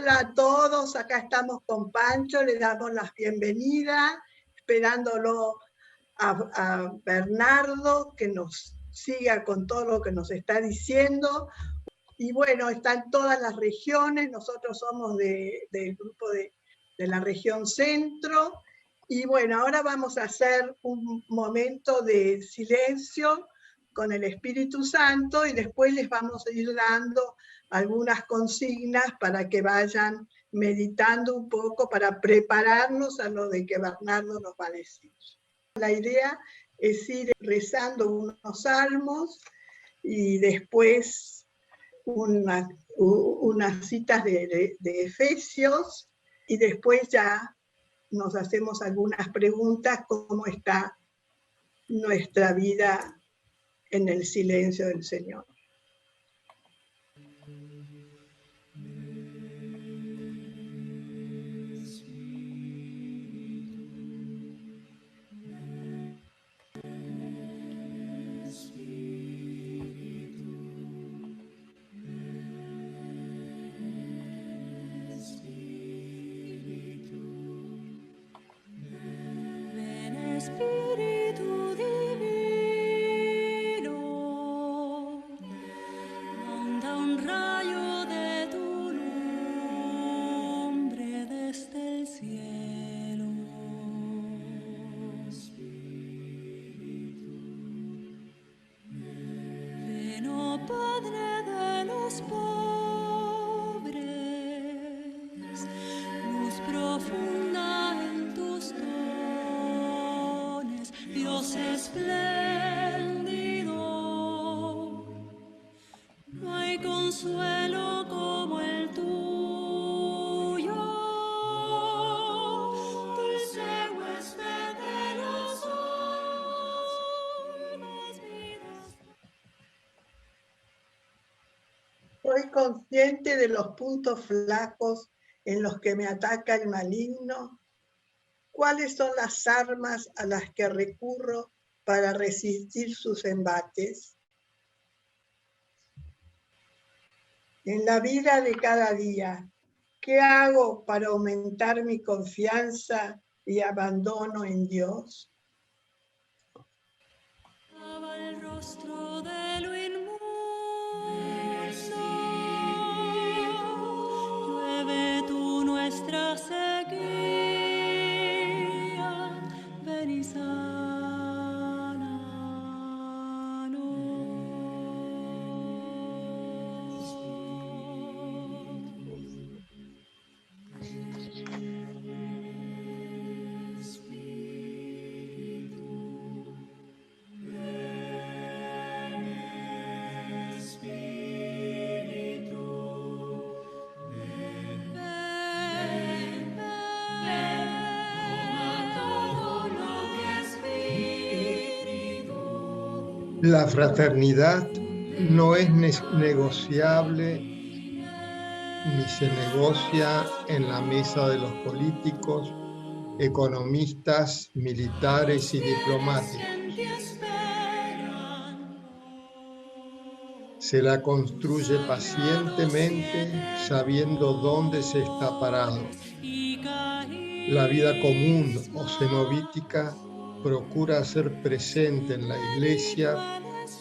Hola a todos, acá estamos con Pancho, le damos la bienvenida, esperándolo a Bernardo, que nos siga con todo lo que nos está diciendo. Y bueno, están todas las regiones, nosotros somos del grupo de la región centro. Y bueno, ahora vamos a hacer un momento de silencio con el Espíritu Santo y después les vamos a ir dando algunas consignas para que vayan meditando un poco para prepararnos a lo de que Bernardo nos va a decir. La idea es ir rezando unos salmos y después unas citas de Efesios y después ya nos hacemos algunas preguntas, cómo está nuestra vida en el silencio del Señor. Espíritu divino, manda un rayo de tu nombre desde el cielo. Ven, oh Padre de los pobres, luz profunda en tus dones, Dios espléndido. No hay consuelo como el tuyo, dulce huésped de los almas vidas. Soy consciente de los puntos flacos en los que me ataca el maligno. ¿Cuáles son las armas a las que recurro para resistir sus embates? En la vida de cada día, ¿qué hago para aumentar mi confianza y abandono en Dios? Lava el rostro de lo inmundo, llueve tú nuestra sequía, ven y La fraternidad no es negociable ni se negocia en la mesa de los políticos, economistas, militares y diplomáticos. Se la construye pacientemente sabiendo dónde se está parado. La vida común o cenobítica procura hacer presente en la Iglesia,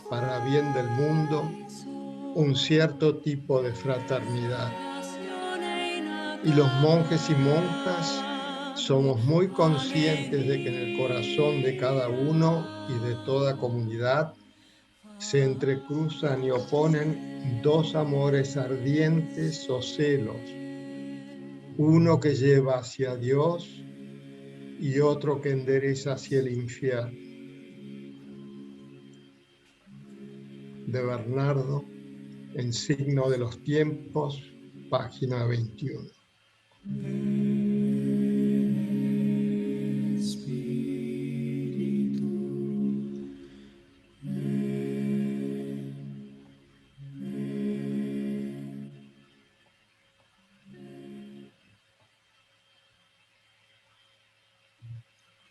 para bien del mundo, un cierto tipo de fraternidad. Y los monjes y monjas somos muy conscientes de que en el corazón de cada uno y de toda comunidad se entrecruzan y oponen dos amores ardientes o celos, uno que lleva hacia Dios y otro que endereza hacia el infierno. De Bernardo, en Signo de los Tiempos, página 21.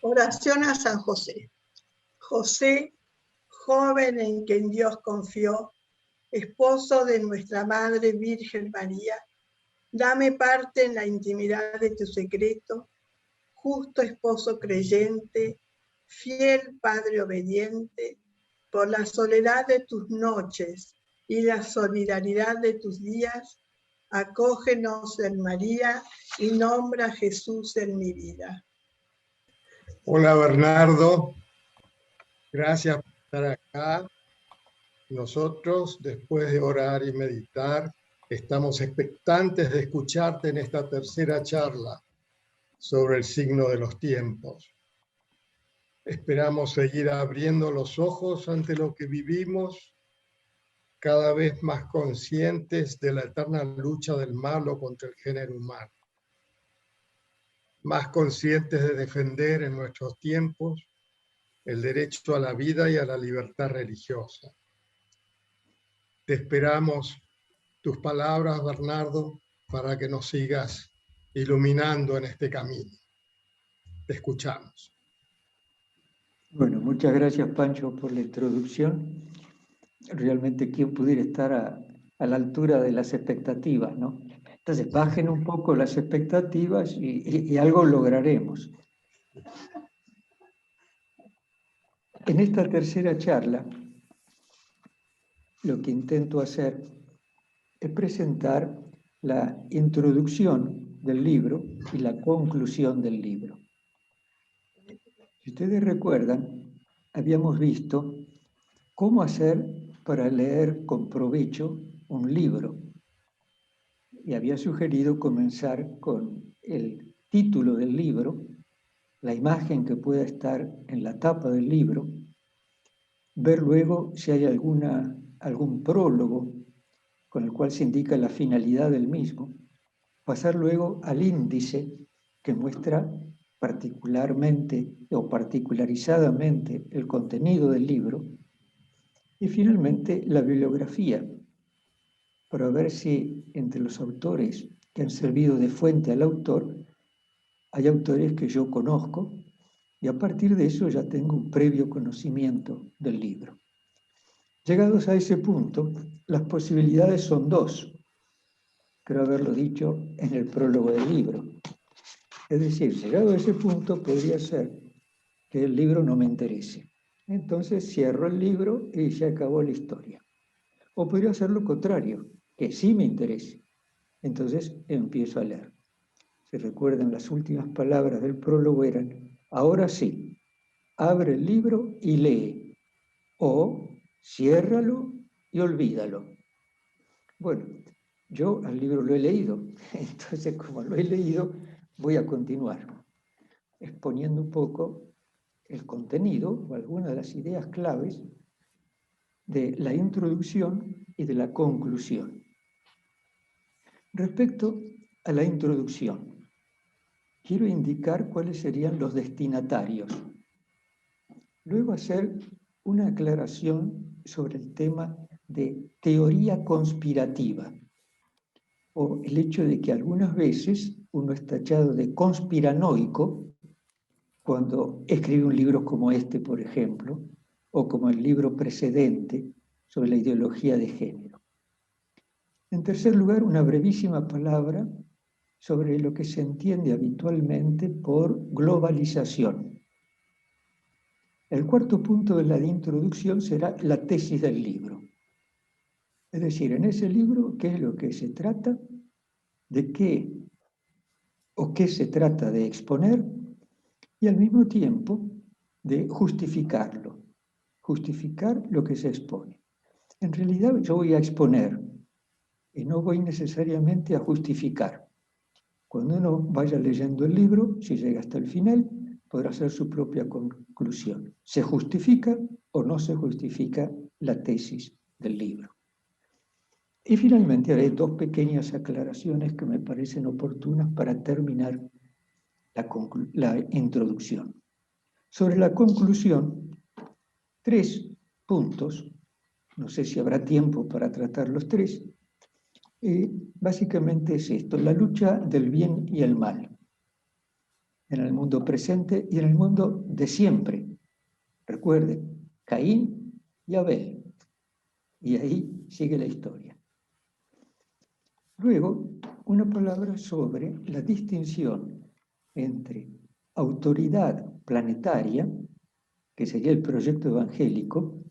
Oración a San José. José, joven en quien Dios confió, esposo de nuestra Madre Virgen María, Dame parte en la intimidad de tu secreto, justo esposo creyente, fiel padre obediente, por la soledad de tus noches y la solidaridad de tus días, acógenos en María y nombra a Jesús en mi vida. Hola Bernardo, gracias por estar acá. Nosotros, después de orar y meditar, estamos expectantes de escucharte en esta tercera charla sobre el signo de los tiempos. Esperamos seguir abriendo los ojos ante lo que vivimos, cada vez más conscientes de la eterna lucha del malo contra el género humano, más conscientes de defender en nuestros tiempos el derecho a la vida y a la libertad religiosa. Te esperamos tus palabras, Bernardo, para que nos sigas iluminando en este camino. Te escuchamos. Bueno, muchas gracias, Pancho, por la introducción. Realmente, ¿quién pudiera estar a la altura de las expectativas, no? Entonces, bajen un poco las expectativas y algo lograremos. En esta tercera charla, lo que intento hacer es presentar la introducción del libro y la conclusión del libro. Si ustedes recuerdan, habíamos visto cómo hacer para leer con provecho un libro. Y había sugerido comenzar con el título del libro, la imagen que pueda estar en la tapa del libro, ver luego si hay algún prólogo con el cual se indica la finalidad del mismo, pasar luego al índice que muestra particularmente o particularizadamente el contenido del libro, y finalmente la bibliografía, para ver si entre los autores que han servido de fuente al autor hay autores que yo conozco, y a partir de eso ya tengo un previo conocimiento del libro. Llegados a ese punto, las posibilidades son dos. Creo haberlo dicho en el prólogo del libro. Es decir, llegado a ese punto podría ser que el libro no me interese. Entonces cierro el libro y se acabó la historia. O podría ser lo contrario, que sí me interese. Entonces empiezo a leer. Si recuerdan, las últimas palabras del prólogo eran: ahora sí, abre el libro y lee, o ciérralo y olvídalo. Bueno, yo al libro lo he leído, entonces como lo he leído, voy a continuar exponiendo un poco el contenido o algunas de las ideas claves de la introducción y de la conclusión. Respecto a la introducción, quiero indicar cuáles serían los destinatarios. Luego hacer una aclaración sobre el tema de teoría conspirativa, o el hecho de que algunas veces uno es tachado de conspiranoico cuando escribe un libro como este, por ejemplo, o como el libro precedente sobre la ideología de género. En tercer lugar, una brevísima palabra sobre lo que se entiende habitualmente por globalización. El cuarto punto de la introducción será la tesis del libro. Es decir, en ese libro, ¿qué es lo que se trata? ¿De qué o qué se trata de exponer? Y al mismo tiempo de justificarlo, justificar lo que se expone. En realidad yo voy a exponer y no voy necesariamente a justificar. Cuando uno vaya leyendo el libro, si llega hasta el final, podrá hacer su propia conclusión. ¿Se justifica o no se justifica la tesis del libro? Y finalmente haré dos pequeñas aclaraciones que me parecen oportunas para terminar la introducción. Sobre la conclusión, 3 puntos, no sé si habrá tiempo para tratar los 3, básicamente es esto: la lucha del bien y el mal, en el mundo presente y en el mundo de siempre. Recuerden, Caín y Abel, y ahí sigue la historia. Luego, una palabra sobre la distinción entre autoridad planetaria, que sería el proyecto evangélico,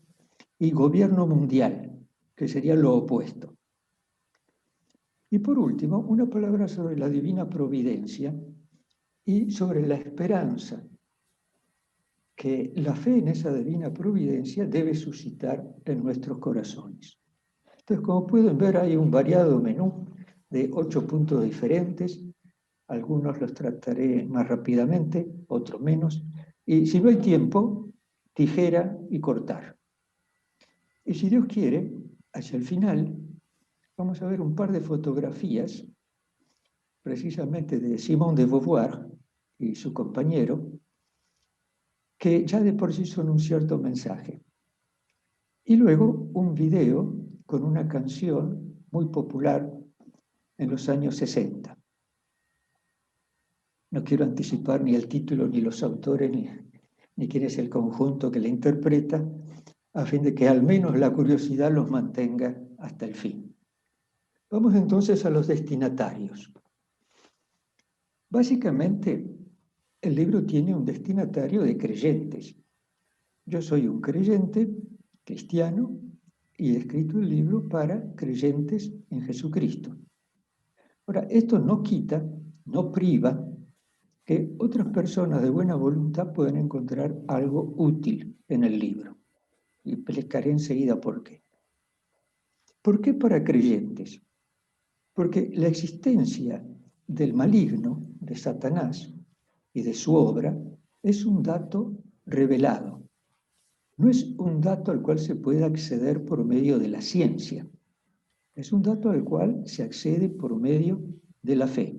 y gobierno mundial, que sería lo opuesto. Y por último, una palabra sobre la divina providencia y sobre la esperanza que la fe en esa divina providencia debe suscitar en nuestros corazones. Entonces, como pueden ver, hay un variado menú de 8 puntos diferentes. Algunos los trataré más rápidamente, otros menos. Y si no hay tiempo, tijera y cortar. Y si Dios quiere, hacia el final, vamos a ver un par de fotografías, precisamente de Simone de Beauvoir y su compañero, que ya de por sí son un cierto mensaje. Y luego un video con una canción muy popular en los años 60. No quiero anticipar ni el título, ni los autores, ni quién es el conjunto que la interpreta, a fin de que al menos la curiosidad los mantenga hasta el fin. Vamos entonces a los destinatarios. Básicamente, el libro tiene un destinatario de creyentes. Yo soy un creyente cristiano y he escrito el libro para creyentes en Jesucristo. Ahora, esto no quita, no priva que otras personas de buena voluntad puedan encontrar algo útil en el libro. Y explicaré enseguida por qué. ¿Por qué para creyentes? Porque la existencia del maligno, de Satanás y de su obra, es un dato revelado. No es un dato al cual se puede acceder por medio de la ciencia. Es un dato al cual se accede por medio de la fe.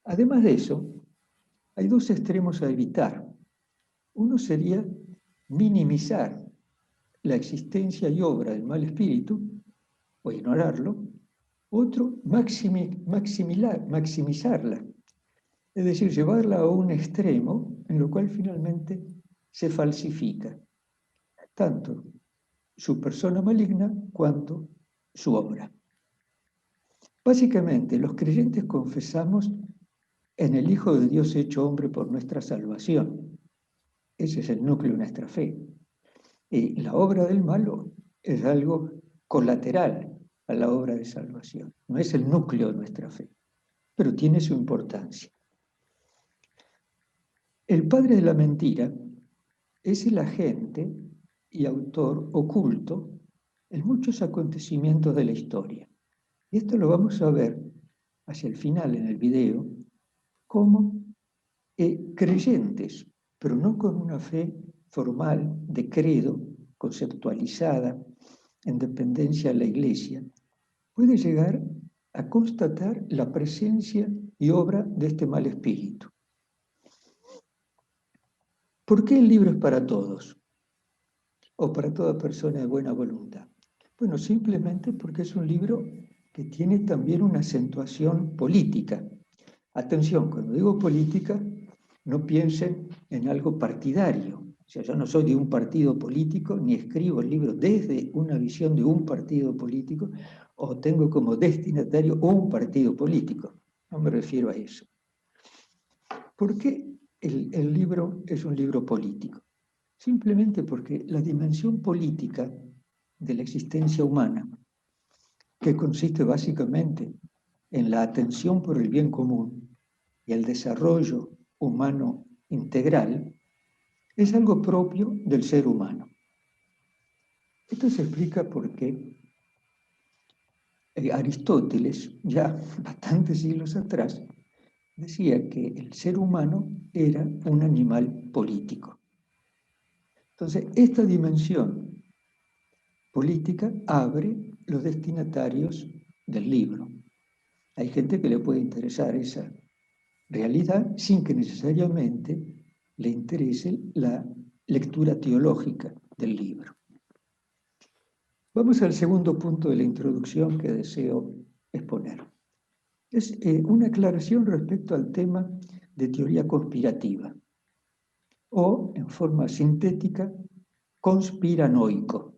Además de eso, hay dos extremos a evitar. Uno sería minimizar la existencia y obra del mal espíritu o ignorarlo. Otro, maximizarla. Es decir, llevarla a un extremo en lo cual finalmente se falsifica tanto su persona maligna cuanto su obra. Básicamente, los creyentes confesamos en el Hijo de Dios hecho hombre por nuestra salvación. Ese es el núcleo de nuestra fe. Y la obra del malo es algo colateral a la obra de salvación. No es el núcleo de nuestra fe, pero tiene su importancia. El padre de la mentira es el agente y autor oculto en muchos acontecimientos de la historia. Y esto lo vamos a ver hacia el final en el video, como creyentes, pero no con una fe formal de credo, conceptualizada, en dependencia de la Iglesia, puede llegar a constatar la presencia y obra de este mal espíritu. ¿Por qué el libro es para todos? O para toda persona de buena voluntad. Bueno, simplemente porque es un libro que tiene también una acentuación política. Atención, cuando digo política, no piensen en algo partidario. O sea, yo no soy de un partido político, ni escribo el libro desde una visión de un partido político, o tengo como destinatario un partido político. No me refiero a eso. ¿Por qué el libro es un libro político? Simplemente porque la dimensión política de la existencia humana, que consiste básicamente en la atención por el bien común y el desarrollo humano integral, es algo propio del ser humano. Esto se explica porque Aristóteles, ya bastantes siglos atrás, decía que el ser humano era un animal político. Entonces, esta dimensión política abre los destinatarios del libro. Hay gente que le puede interesar esa realidad sin que necesariamente le interese la lectura teológica del libro. Vamos al segundo punto de la introducción que deseo exponer. Es una aclaración respecto al tema de teoría conspirativa, o, en forma sintética, conspiranoico.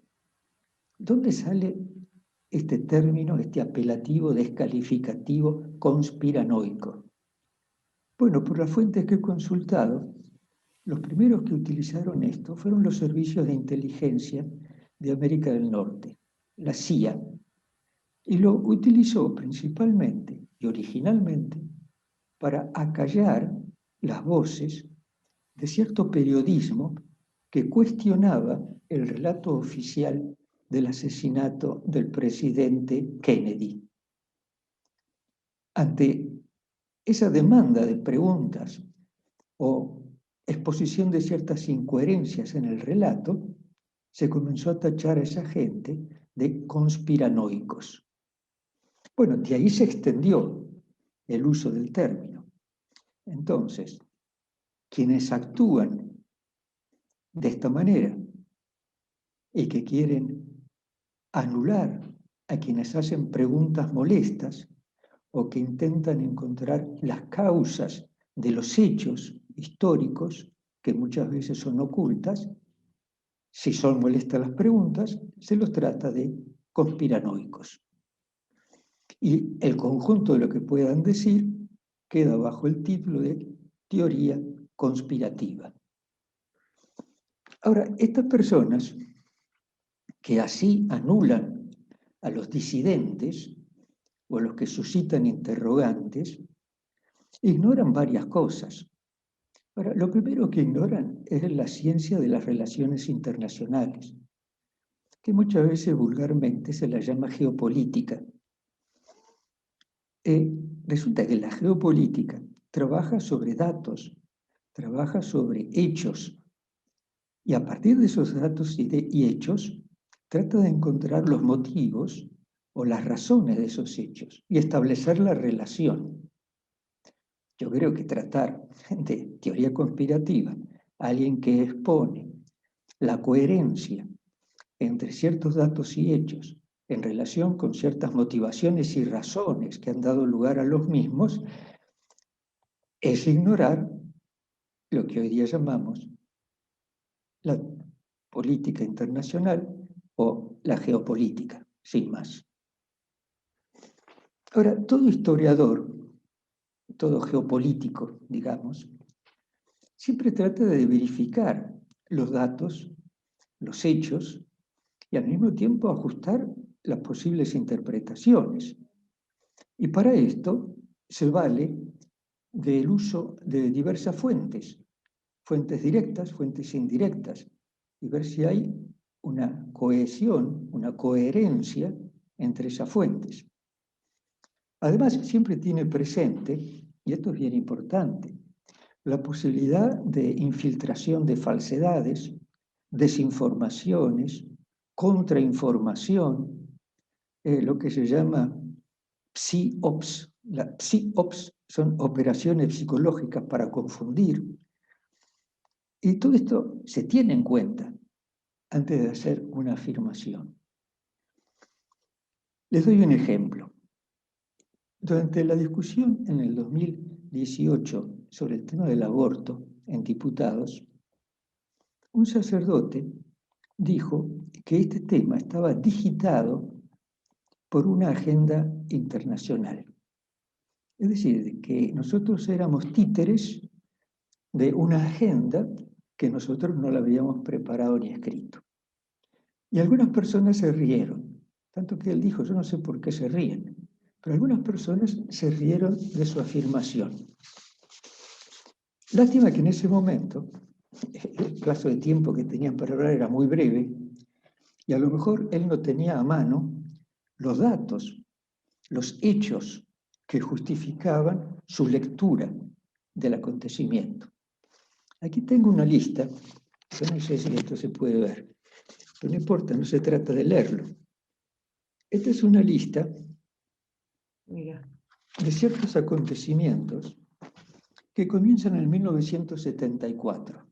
¿Dónde sale este término, este apelativo descalificativo conspiranoico? Bueno, por las fuentes que he consultado, los primeros que utilizaron esto fueron los servicios de inteligencia de América del Norte, la CIA, y lo utilizó principalmente y originalmente para acallar las voces de cierto periodismo que cuestionaba el relato oficial del asesinato del presidente Kennedy. Ante esa demanda de preguntas o exposición de ciertas incoherencias en el relato, se comenzó a tachar a esa gente de conspiranoicos. Bueno, de ahí se extendió el uso del término. Entonces, quienes actúan de esta manera y que quieren anular a quienes hacen preguntas molestas o que intentan encontrar las causas de los hechos históricos, que muchas veces son ocultas, si son molestas las preguntas, se los trata de conspiranoicos. Y el conjunto de lo que puedan decir queda bajo el título de teoría conspirativa. Ahora, estas personas que así anulan a los disidentes o a los que suscitan interrogantes, ignoran varias cosas. Ahora, lo primero que ignoran es la ciencia de las relaciones internacionales, que muchas veces vulgarmente se la llama geopolítica. Resulta que la geopolítica trabaja sobre datos, trabaja sobre hechos, y a partir de esos datos y hechos, trata de encontrar los motivos o las razones de esos hechos y establecer la relación. Yo creo que tratar de teoría conspirativa a alguien que expone la coherencia entre ciertos datos y hechos en relación con ciertas motivaciones y razones que han dado lugar a los mismos, es ignorar lo que hoy día llamamos la política internacional o la geopolítica, sin más. Ahora, todo historiador, todo geopolítico, digamos, siempre trata de verificar los datos, los hechos, y al mismo tiempo ajustar las posibles interpretaciones. Y para esto se vale del uso de diversas fuentes, fuentes directas, fuentes indirectas, y ver si hay una cohesión, una coherencia entre esas fuentes. Además, siempre tiene presente, y esto es bien importante, la posibilidad de infiltración de falsedades, desinformaciones, contrainformación, lo que se llama psi-ops. Las psi-ops son operaciones psicológicas para confundir. Y todo esto se tiene en cuenta antes de hacer una afirmación. Les doy un ejemplo. Durante la discusión en el 2018 sobre el tema del aborto en diputados, un sacerdote dijo que este tema estaba digitado por una agenda internacional. Es decir, que nosotros éramos títeres de una agenda que nosotros no la habíamos preparado ni escrito. Y algunas personas se rieron, tanto que él dijo, yo no sé por qué se ríen, pero algunas personas se rieron de su afirmación. Lástima que en ese momento el plazo de tiempo que tenían para hablar era muy breve y a lo mejor él no tenía a mano los datos, los hechos que justificaban su lectura del acontecimiento. Aquí tengo una lista, yo no sé si esto se puede ver, pero no importa, no se trata de leerlo. Esta es una lista, mira, de ciertos acontecimientos que comienzan en 1974.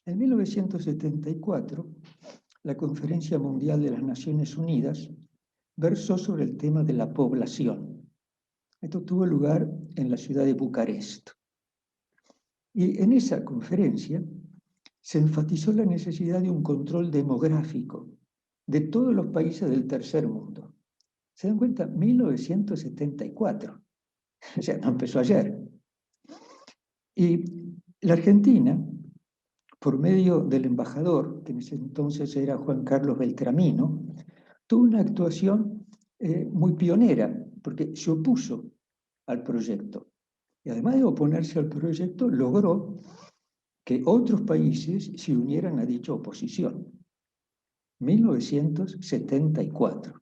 En 1974, la Conferencia Mundial de las Naciones Unidas versó sobre el tema de la población. Esto tuvo lugar en la ciudad de Bucarest. Y en esa conferencia se enfatizó la necesidad de un control demográfico de todos los países del tercer mundo. ¿Se dan cuenta? 1974. O sea, no empezó ayer. Y la Argentina, por medio del embajador, que en ese entonces era Juan Carlos Beltramino, tuvo una actuación muy pionera, porque se opuso al proyecto. Y además de oponerse al proyecto, logró que otros países se unieran a dicha oposición. 1974.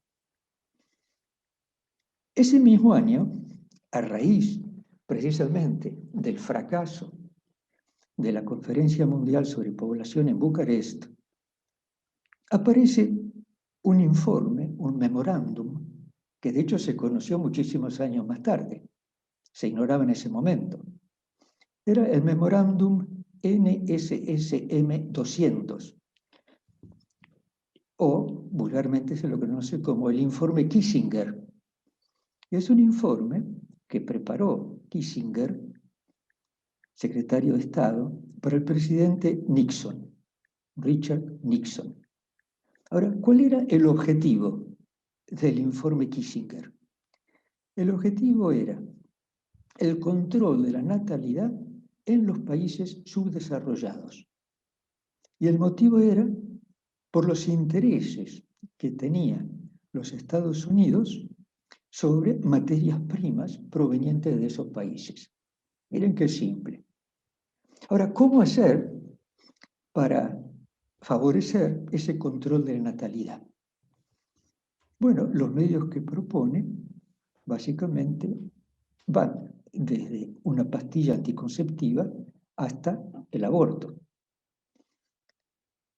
Ese mismo año, a raíz precisamente del fracaso de la Conferencia Mundial sobre Población en Bucarest, aparece un informe, un memorándum, que de hecho se conoció muchísimos años más tarde, se ignoraba en ese momento. Era el memorándum NSSM 200, o vulgarmente se lo conoce como el informe Kissinger. Es un informe que preparó Kissinger, secretario de Estado, para el presidente Nixon, Richard Nixon. Ahora, ¿cuál era el objetivo del informe Kissinger? El objetivo era el control de la natalidad en los países subdesarrollados. Y el motivo era por los intereses que tenían los Estados Unidos sobre materias primas provenientes de esos países. Miren qué simple. Ahora, ¿cómo hacer para favorecer ese control de la natalidad? Bueno, los medios que propone básicamente van desde una pastilla anticonceptiva hasta el aborto.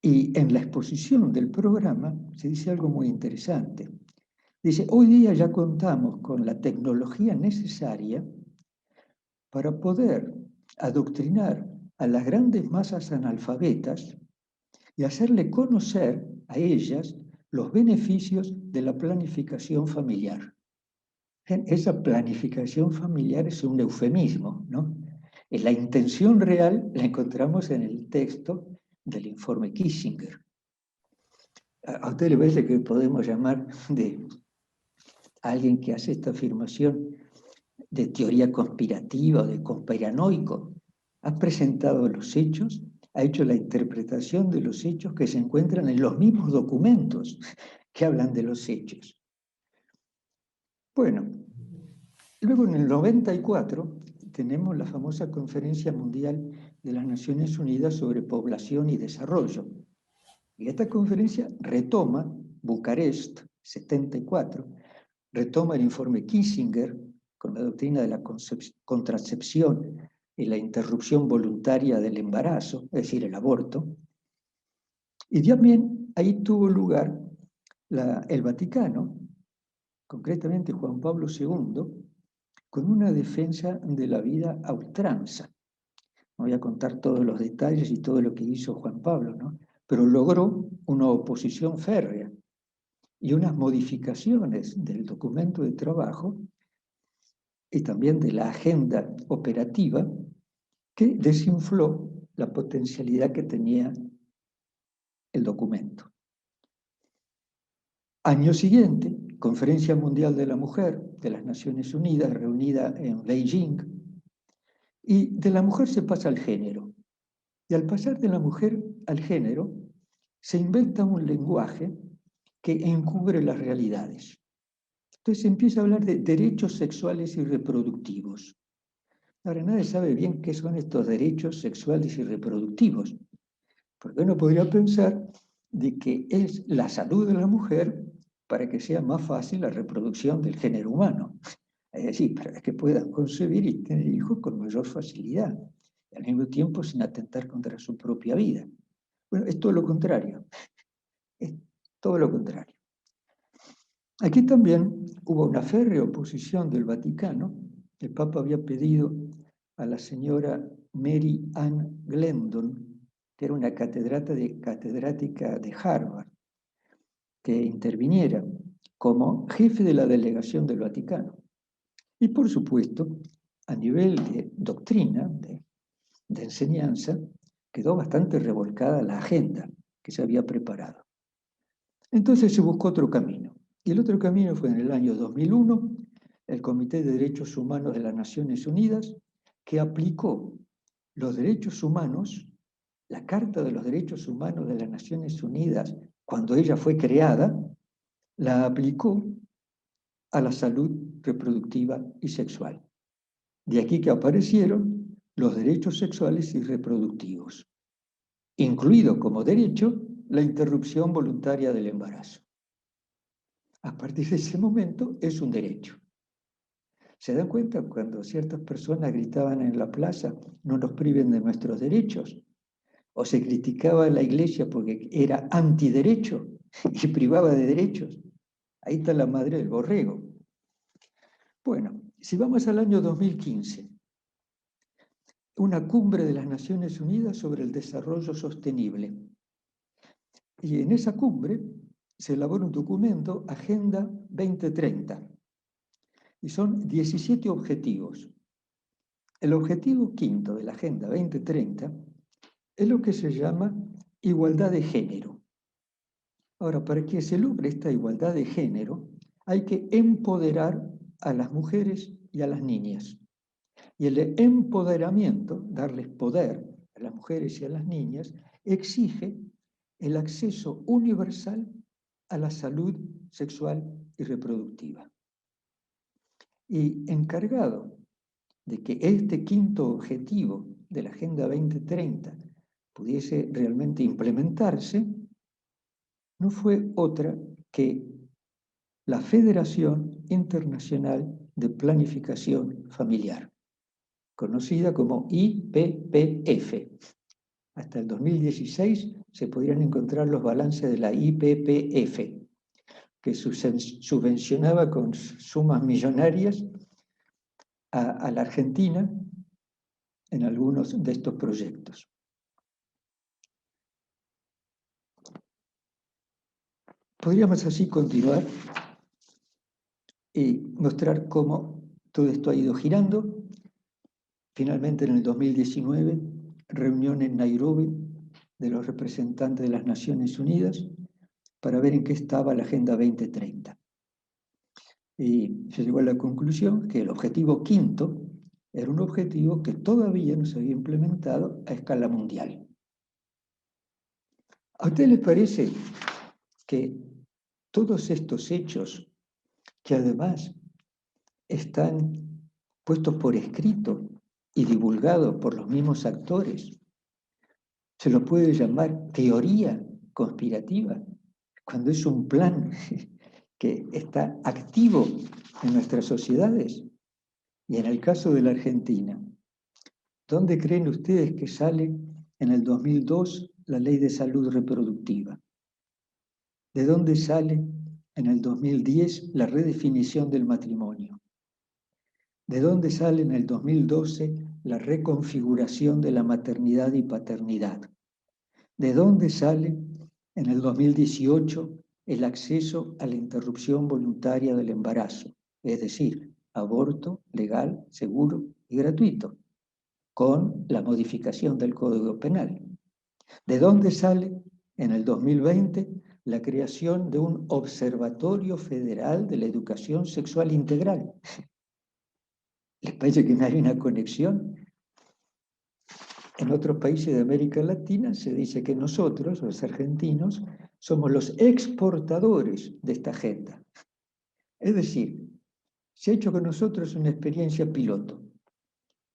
Y en la exposición del programa se dice algo muy interesante. Dice, hoy día ya contamos con la tecnología necesaria para poder adoctrinar a las grandes masas analfabetas y hacerle conocer a ellas los beneficios de la planificación familiar. Esa planificación familiar es un eufemismo, ¿no? La intención real la encontramos en el texto del informe Kissinger. ¿A usted le parece que podemos llamar de alguien que hace esta afirmación de teoría conspirativa o de conspiranoico? Ha presentado los hechos, ha hecho la interpretación de los hechos que se encuentran en los mismos documentos que hablan de los hechos. Bueno, luego en el 94 tenemos la famosa Conferencia Mundial de las Naciones Unidas sobre Población y Desarrollo. Y esta conferencia retoma Bucarest, 74, retoma el informe Kissinger con la doctrina de la contracepción y la interrupción voluntaria del embarazo, es decir, el aborto. Y también ahí tuvo lugar el Vaticano, concretamente Juan Pablo II, con una defensa de la vida a ultranza. No voy a contar todos los detalles y todo lo que hizo Juan Pablo, ¿no? Pero logró una oposición férrea y unas modificaciones del documento de trabajo y también de la agenda operativa que desinfló la potencialidad que tenía el documento. Año siguiente, Conferencia Mundial de la Mujer de las Naciones Unidas, reunida en Beijing, y de la mujer se pasa al género. Y al pasar de la mujer al género, se inventa un lenguaje que encubre las realidades. Entonces se empieza a hablar de derechos sexuales y reproductivos. Ahora nadie sabe bien qué son estos derechos sexuales y reproductivos, porque uno podría pensar de que es la salud de la mujer para que sea más fácil la reproducción del género humano. Es decir, para que puedan concebir y tener hijos con mayor facilidad, y al mismo tiempo sin atentar contra su propia vida. Bueno, es todo lo contrario. Es todo lo contrario. Aquí también hubo una férrea oposición del Vaticano. El Papa había pedido a la señora Mary Ann Glendon, que era una catedrática de Harvard, que interviniera como jefe de la delegación del Vaticano. Y por supuesto, a nivel de doctrina, de enseñanza, quedó bastante revolcada la agenda que se había preparado. Entonces se buscó otro camino. Y el otro camino fue en el año 2001, el Comité de Derechos Humanos de las Naciones Unidas, que aplicó los derechos humanos, la Carta de los Derechos Humanos de las Naciones Unidas, cuando ella fue creada, la aplicó a la salud reproductiva y sexual. De aquí que aparecieron los derechos sexuales y reproductivos, incluido como derecho la interrupción voluntaria del embarazo. A partir de ese momento es un derecho. ¿Se dan cuenta cuando ciertas personas gritaban en la plaza, no nos priven de nuestros derechos? O se criticaba a la iglesia porque era antiderecho y privaba de derechos. Ahí está la madre del borrego. Bueno, si vamos al año 2015, una cumbre de las Naciones Unidas sobre el desarrollo sostenible. Y en esa cumbre se elaboró un documento, Agenda 2030, y son 17 objetivos. El objetivo quinto de la Agenda 2030 es lo que se llama igualdad de género. Ahora, para que se logre esta igualdad de género, hay que empoderar a las mujeres y a las niñas. Y el empoderamiento, darles poder a las mujeres y a las niñas, exige el acceso universal a la salud sexual y reproductiva. Y encargado de que este quinto objetivo de la Agenda 2030 pudiese realmente implementarse, no fue otra que la Federación Internacional de Planificación Familiar, conocida como IPPF. Hasta el 2016 se podrían encontrar los balances de la IPPF, que subvencionaba con sumas millonarias a la Argentina en algunos de estos proyectos. Podríamos así continuar y mostrar cómo todo esto ha ido girando. Finalmente, en el 2019, reunión en Nairobi de los representantes de las Naciones Unidas para ver en qué estaba la Agenda 2030. Y se llegó a la conclusión que el objetivo quinto era un objetivo que todavía no se había implementado a escala mundial. ¿A ustedes les parece que todos estos hechos, que además están puestos por escrito y divulgados por los mismos actores, se lo puede llamar teoría conspirativa, cuando es un plan que está activo en nuestras sociedades? Y en el caso de la Argentina, ¿dónde creen ustedes que sale en el 2002 la Ley de Salud Reproductiva? ¿De dónde sale en el 2010 la redefinición del matrimonio? ¿De dónde sale en el 2012 la reconfiguración de la maternidad y paternidad? ¿De dónde sale en el 2018 el acceso a la interrupción voluntaria del embarazo? Es decir, aborto legal, seguro y gratuito, con la modificación del Código Penal. ¿De dónde sale en el 2020 la creación de un Observatorio Federal de la Educación Sexual Integral? ¿Les parece que no hay una conexión? En otros países de América Latina se dice que nosotros, los argentinos, somos los exportadores de esta agenda. Es decir, se ha hecho con nosotros una experiencia piloto.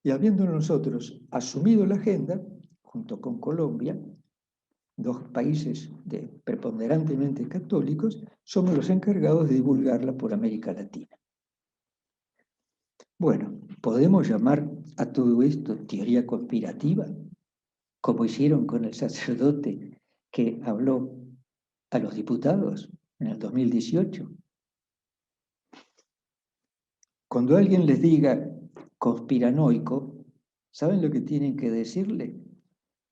Y habiendo nosotros asumido la agenda, junto con Colombia, dos países preponderantemente católicos, somos los encargados de divulgarla por América Latina. Bueno, ¿podemos llamar a todo esto teoría conspirativa? Como hicieron con el sacerdote que habló a los diputados en el 2018. Cuando alguien les diga conspiranoico, ¿saben lo que tienen que decirle?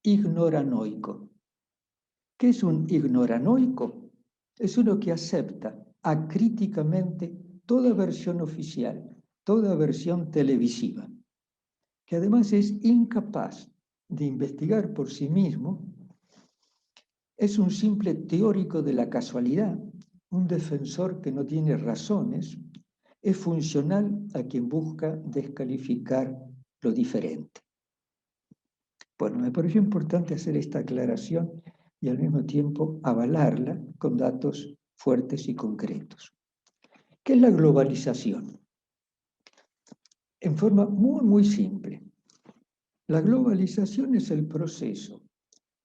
Ignoranoico. ¿Qué es un ignoranoico? Es uno que acepta acríticamente toda versión oficial, toda versión televisiva, que además es incapaz de investigar por sí mismo es un simple teórico de la casualidad, un defensor que no tiene razones, es funcional a quien busca descalificar lo diferente. Bueno, me pareció importante hacer esta aclaración y al mismo tiempo avalarla con datos fuertes y concretos. ¿Qué es la globalización? En forma muy simple. La globalización es el proceso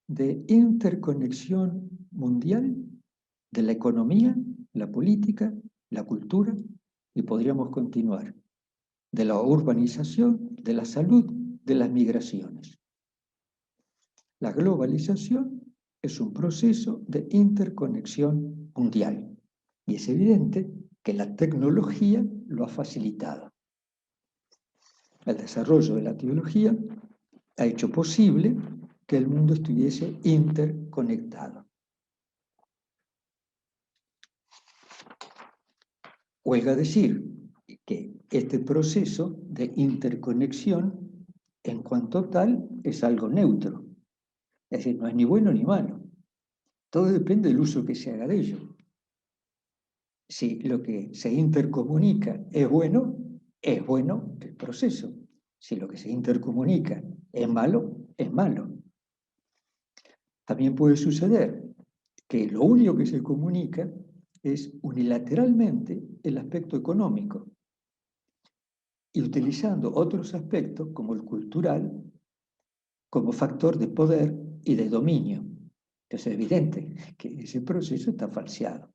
de interconexión mundial de la economía, la política, la cultura, y podríamos continuar, de la urbanización, de la salud, de las migraciones. La globalización es un proceso de interconexión mundial y es evidente que la tecnología lo ha facilitado. El desarrollo de la tecnología ha hecho posible que el mundo estuviese interconectado. Huelga decir que este proceso de interconexión, en cuanto tal, es algo neutro. Es decir, no es ni bueno ni malo. Todo depende del uso que se haga de ello. Si lo que se intercomunica es bueno el proceso. Si lo que se intercomunica es malo, es malo. También puede suceder que lo único que se comunica es unilateralmente el aspecto económico y utilizando otros aspectos como el cultural como factor de poder y de dominio. Es evidente que ese proceso está falseado.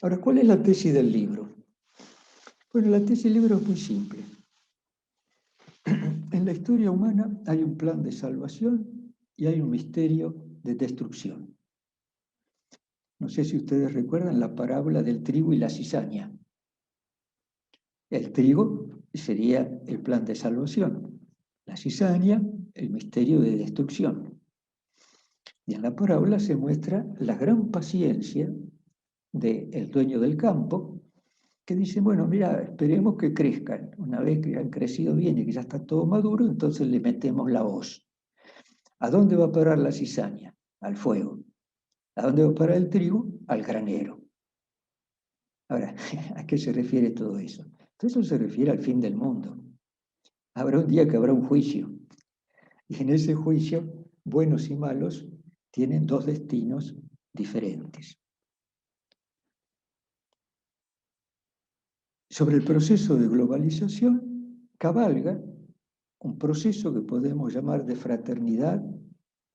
Ahora, ¿cuál es la tesis del libro? Bueno, la tesis del libro es muy simple. En la historia humana hay un plan de salvación y hay un misterio de destrucción. No sé si ustedes recuerdan la parábola del trigo y la cizaña. El trigo sería el plan de salvación, la cizaña, el misterio de destrucción. Y en la parábola se muestra la gran paciencia del dueño del campo, que dice, bueno, mira, esperemos que crezcan. Una vez que han crecido bien y que ya está todo maduro, entonces le metemos la hoz. ¿A dónde va a parar la cizaña? Al fuego. ¿A dónde va a parar el trigo? Al granero. Ahora, ¿a qué se refiere todo eso? Eso se refiere al fin del mundo. Habrá un día que habrá un juicio. Y en ese juicio, buenos y malos tienen dos destinos diferentes. Sobre el proceso de globalización, cabalga un proceso que podemos llamar de fraternidad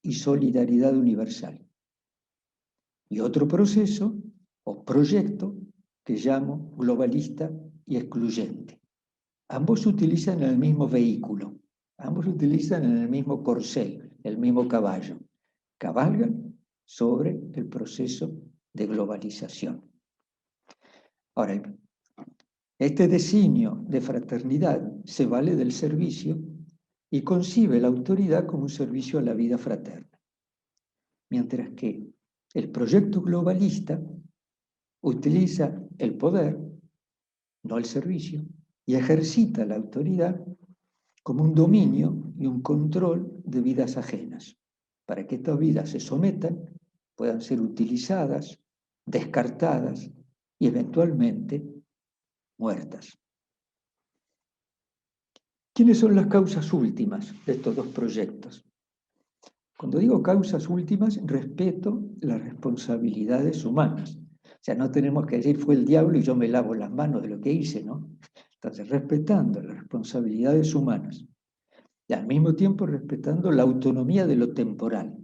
y solidaridad universal. Y otro proceso o proyecto que llamo globalista y excluyente. Ambos utilizan el mismo vehículo, ambos utilizan el mismo corcel, el mismo caballo. Cabalgan sobre el proceso de globalización. Ahora, este designio de fraternidad se vale del servicio y concibe la autoridad como un servicio a la vida fraterna. Mientras que el proyecto globalista utiliza el poder, no el servicio, y ejercita la autoridad como un dominio y un control de vidas ajenas, para que estas vidas se sometan, puedan ser utilizadas, descartadas y eventualmente muertas. ¿Quiénes son las causas últimas de estos dos proyectos? Cuando digo causas últimas, respeto las responsabilidades humanas. O sea, no tenemos que decir fue el diablo y yo me lavo las manos de lo que hice, ¿no? Entonces, respetando las responsabilidades humanas y al mismo tiempo respetando la autonomía de lo temporal.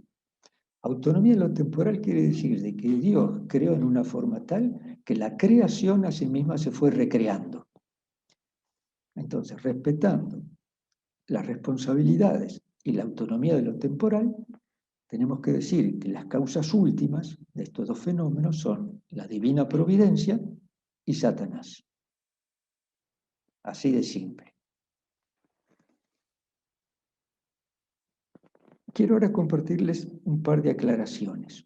Autonomía de lo temporal quiere decir de que Dios creó en una forma tal que la creación a sí misma se fue recreando. Entonces, respetando las responsabilidades y la autonomía de lo temporal, tenemos que decir que las causas últimas de estos dos fenómenos son la divina providencia y Satanás. Así de simple. Quiero ahora compartirles un par de aclaraciones.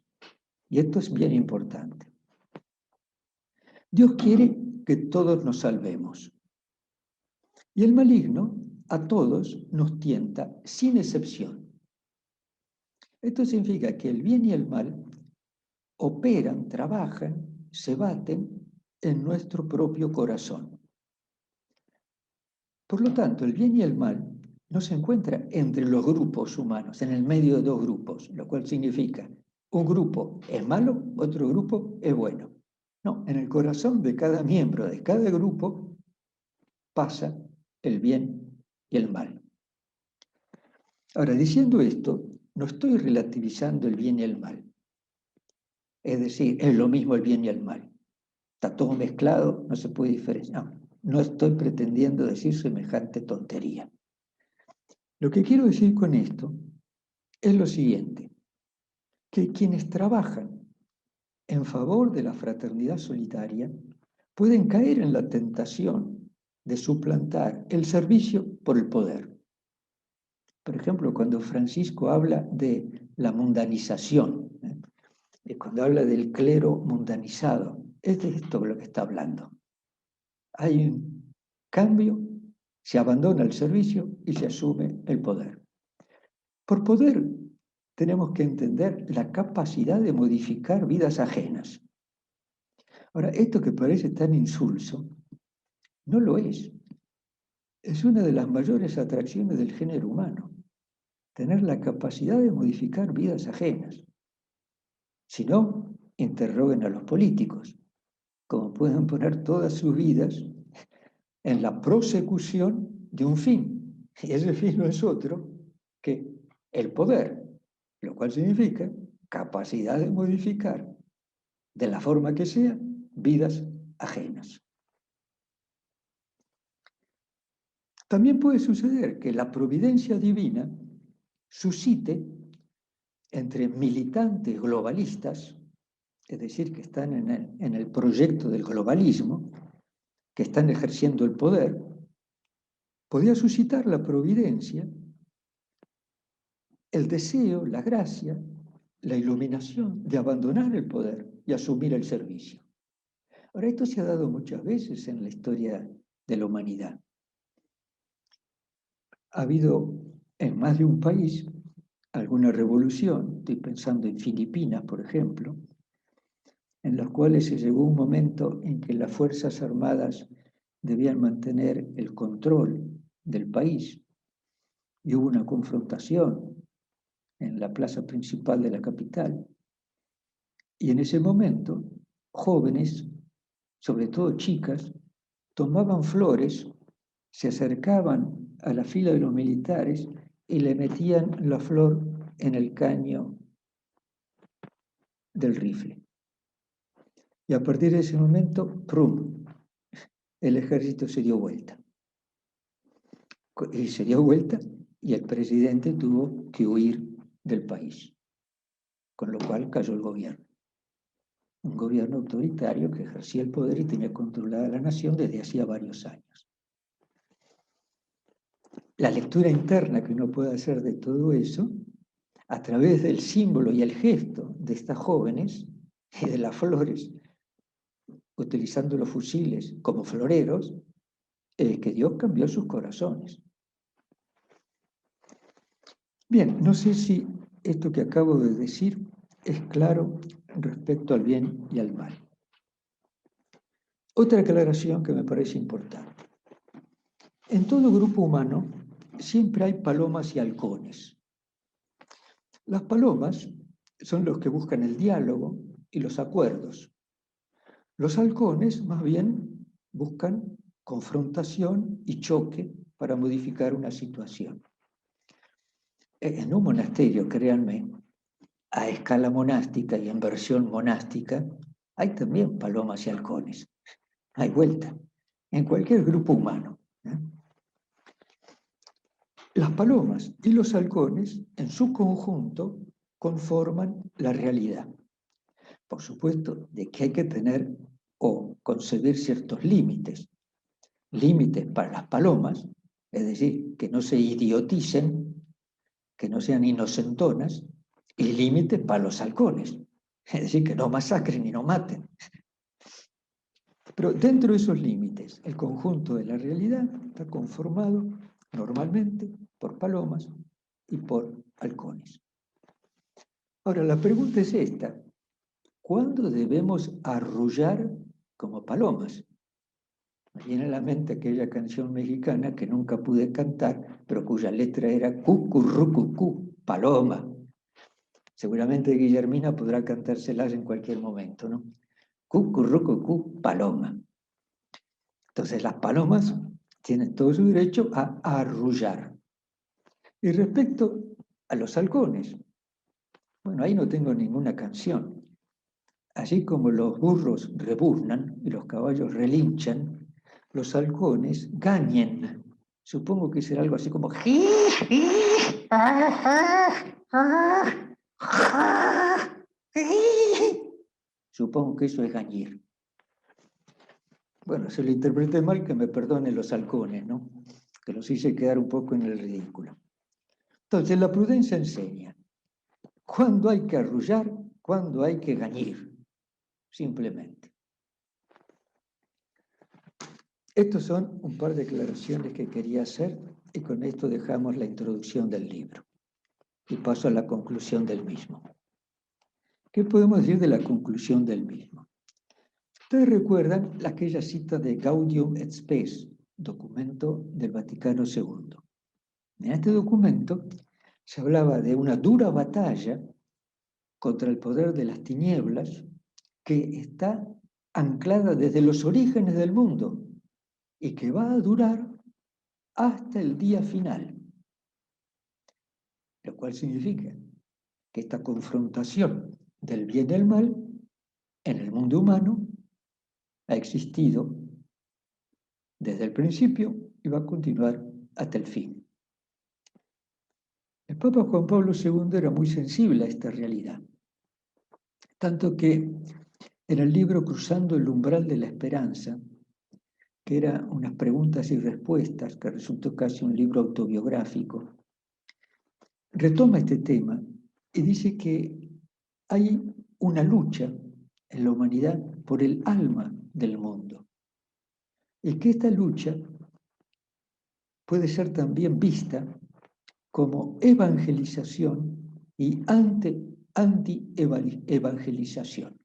Y esto es bien importante. Dios quiere que todos nos salvemos. Y el maligno a todos nos tienta sin excepción. Esto significa que el bien y el mal operan, trabajan, se baten en nuestro propio corazón. Por lo tanto, el bien y el mal no se encuentra entre los grupos humanos, en el medio de dos grupos, lo cual significa un grupo es malo, otro grupo es bueno. No, en el corazón de cada miembro de cada grupo pasa el bien y el mal. Ahora, diciendo esto, no estoy relativizando el bien y el mal. Es decir, es lo mismo el bien y el mal. Está todo mezclado, no se puede diferenciar. No estoy pretendiendo decir semejante tontería. Lo que quiero decir con esto es lo siguiente, que quienes trabajan en favor de la fraternidad solitaria pueden caer en la tentación de suplantar el servicio por el poder. Por ejemplo, cuando Francisco habla de la mundanización, cuando habla del clero mundanizado, es de esto lo que está hablando. Hay un cambio, se abandona el servicio y se asume el poder. Por poder tenemos que entender la capacidad de modificar vidas ajenas. Ahora, esto que parece tan insulso, no lo es. Es una de las mayores atracciones del género humano, tener la capacidad de modificar vidas ajenas. Si no, interroguen a los políticos, como pueden poner todas sus vidas en la prosecución de un fin. Y ese fin no es otro que el poder, lo cual significa capacidad de modificar, de la forma que sea, vidas ajenas. También puede suceder que la providencia divina suscite entre militantes globalistas, es decir, que están en el proyecto del globalismo, que están ejerciendo el poder, podría suscitar la providencia, el deseo, la gracia, la iluminación de abandonar el poder y asumir el servicio. Ahora, esto se ha dado muchas veces en la historia de la humanidad. Ha habido en más de un país alguna revolución, estoy pensando en Filipinas, por ejemplo, en los cuales se llegó un momento en que las Fuerzas Armadas debían mantener el control del país y hubo una confrontación en la plaza principal de la capital. Y en ese momento, jóvenes, sobre todo chicas, tomaban flores, se acercaban a la fila de los militares y le metían la flor en el caño del rifle. Y a partir de ese momento, ¡prum!, el ejército se dio vuelta. Y se dio vuelta y el presidente tuvo que huir del país, con lo cual cayó el gobierno. Un gobierno autoritario que ejercía el poder y tenía controlada la nación desde hacía varios años. La lectura interna que uno puede hacer de todo eso, a través del símbolo y el gesto de estas jóvenes y de las flores, utilizando los fusiles como floreros, que Dios cambió sus corazones. Bien, no sé si esto que acabo de decir es claro respecto al bien y al mal. Otra aclaración que me parece importante. En todo grupo humano siempre hay palomas y halcones. Las palomas son los que buscan el diálogo y los acuerdos. Los halcones más bien buscan confrontación y choque para modificar una situación. En un monasterio, créanme, a escala monástica y en versión monástica, hay también palomas y halcones. Hay vuelta. En cualquier grupo humano. Las palomas y los halcones, en su conjunto, conforman la realidad. Por supuesto, de que hay que tener o concebir ciertos límites. Límites para las palomas, es decir, que no se idioticen, que no sean inocentonas, y límites para los halcones, es decir, que no masacren y no maten. Pero dentro de esos límites, el conjunto de la realidad está conformado normalmente por palomas y por halcones. Ahora, la pregunta es esta. ¿Cuándo debemos arrullar como palomas? Me viene a la mente aquella canción mexicana que nunca pude cantar, pero cuya letra era cucurrucucú, paloma. Seguramente Guillermina podrá cantárselas en cualquier momento, ¿no? Cucurrucucú, paloma. Entonces las palomas tienen todo su derecho a arrullar. Y respecto a los halcones, bueno, ahí no tengo ninguna canción. Así como los burros rebuznan y los caballos relinchan, los halcones gañen. Supongo que será algo así como... Supongo que eso es gañir. Bueno, si lo interpreté mal, que me perdonen los halcones, ¿no? Que los hice quedar un poco en el ridículo. Entonces, la prudencia enseña cuándo hay que arrullar, cuándo hay que gañir, simplemente. Estos son un par de declaraciones que quería hacer y con esto dejamos la introducción del libro y paso a la conclusión del mismo. ¿Qué podemos decir de la conclusión del mismo? Ustedes recuerdan aquella cita de Gaudium et Spes, documento del Vaticano II. En este documento se hablaba de una dura batalla contra el poder de las tinieblas que está anclada desde los orígenes del mundo y que va a durar hasta el día final. Lo cual significa que esta confrontación del bien y el mal en el mundo humano ha existido desde el principio y va a continuar hasta el fin. El Papa Juan Pablo II era muy sensible a esta realidad, tanto que en el libro Cruzando el umbral de la esperanza, que era unas preguntas y respuestas, que resultó casi un libro autobiográfico, retoma este tema y dice que hay una lucha en la humanidad por el alma del mundo y que esta lucha puede ser también vista como evangelización y anti-evangelización.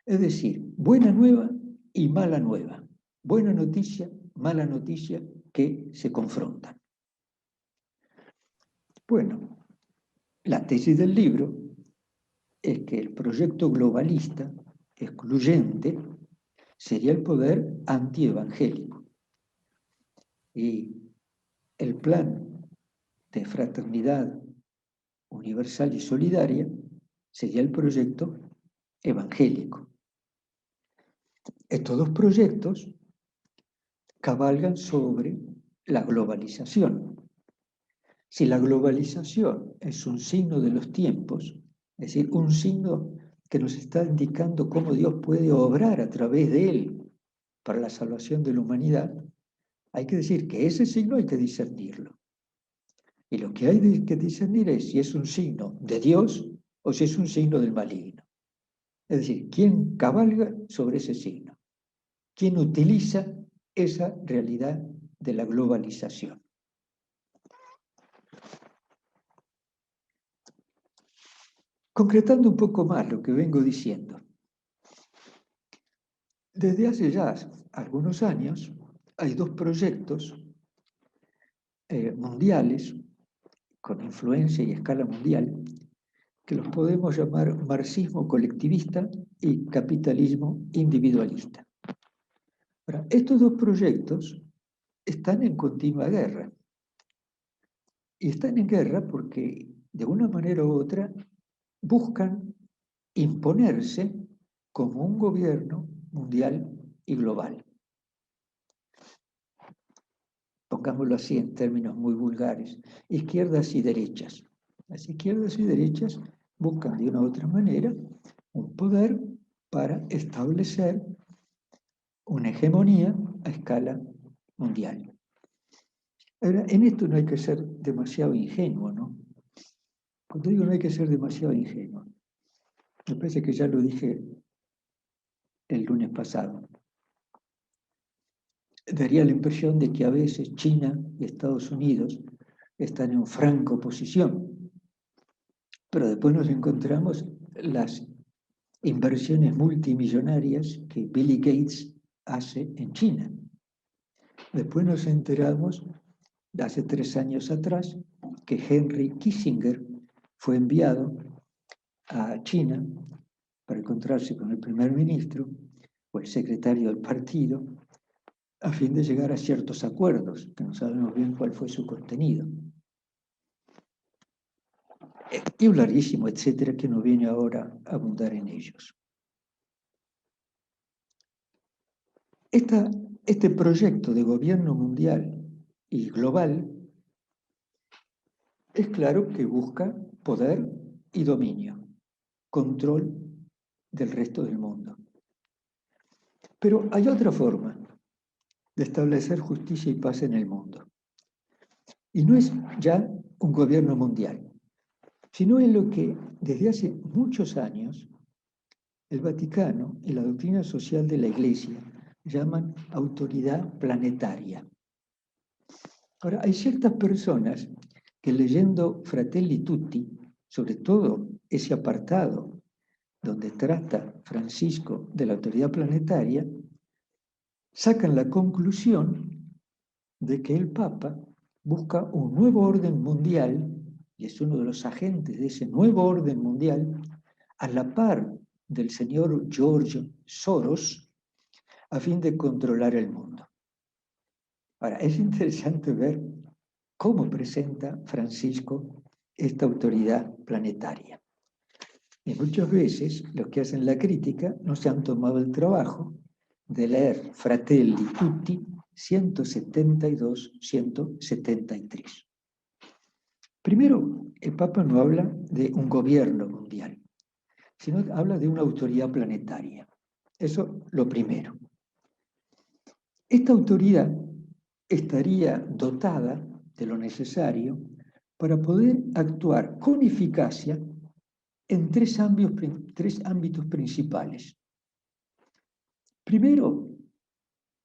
Es decir, buena nueva y mala nueva. Buena noticia, mala noticia que se confrontan. Bueno, la tesis del libro es que el proyecto globalista, excluyente, sería el poder antievangélico. Y el plan de fraternidad universal y solidaria sería el proyecto evangélico. Estos dos proyectos cabalgan sobre la globalización. Si la globalización es un signo de los tiempos, es decir, un signo que nos está indicando cómo Dios puede obrar a través de él para la salvación de la humanidad, hay que decir que ese signo hay que discernirlo. Y lo que hay que discernir es si es un signo de Dios o si es un signo del maligno. Es decir, ¿quién cabalga sobre ese signo? ¿Quién utiliza esa realidad de la globalización? Concretando un poco más lo que vengo diciendo. Desde hace ya algunos años hay dos proyectos mundiales con influencia y escala mundial que los podemos llamar marxismo colectivista y capitalismo individualista. Ahora, estos dos proyectos están en continua guerra. Y están en guerra porque, de una manera u otra, buscan imponerse como un gobierno mundial y global. Pongámoslo así en términos muy vulgares, izquierdas y derechas. Las izquierdas y derechas buscan de una u otra manera un poder para establecer una hegemonía a escala mundial. Ahora, en esto no hay que ser demasiado ingenuo, ¿no? Cuando digo no hay que ser demasiado ingenuo, me parece que ya lo dije el lunes pasado. Daría la impresión de que a veces China y Estados Unidos están en franca oposición. Pero después nos encontramos las inversiones multimillonarias que Bill Gates hace en China. Después nos enteramos, hace 3 años atrás, que Henry Kissinger fue enviado a China para encontrarse con el primer ministro o el secretario del partido a fin de llegar a ciertos acuerdos, que no sabemos bien cuál fue su contenido. Y un larguísimo etcétera que no viene ahora a abundar en ellos. Este proyecto de gobierno mundial y global es claro que busca poder y dominio, control del resto del mundo. Pero hay otra forma de establecer justicia y paz en el mundo. Y no es ya un gobierno mundial, sino es lo que desde hace muchos años el Vaticano y la doctrina social de la Iglesia llaman autoridad planetaria. Ahora, hay ciertas personas que leyendo Fratelli Tutti, sobre todo ese apartado donde trata Francisco de la autoridad planetaria, sacan la conclusión de que el Papa busca un nuevo orden mundial, y es uno de los agentes de ese nuevo orden mundial, a la par del señor George Soros, a fin de controlar el mundo. Ahora, es interesante ver cómo presenta Francisco esta autoridad planetaria. Y muchas veces los que hacen la crítica no se han tomado el trabajo de leer Fratelli Tutti 172-173. Primero, el Papa no habla de un gobierno mundial, sino habla de una autoridad planetaria. Eso lo primero. Esta autoridad estaría dotada de lo necesario para poder actuar con eficacia en tres ámbitos principales. Primero,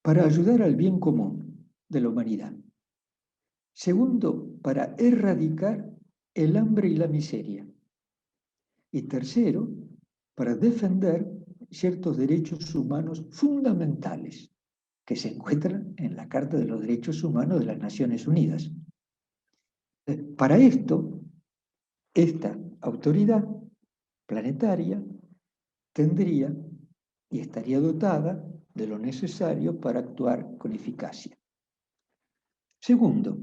para ayudar al bien común de la humanidad. Segundo, para erradicar el hambre y la miseria. Y tercero, para defender ciertos derechos humanos fundamentales que se encuentran en la Carta de los Derechos Humanos de las Naciones Unidas. Para esto, esta autoridad planetaria tendría y estaría dotada de lo necesario para actuar con eficacia. Segundo,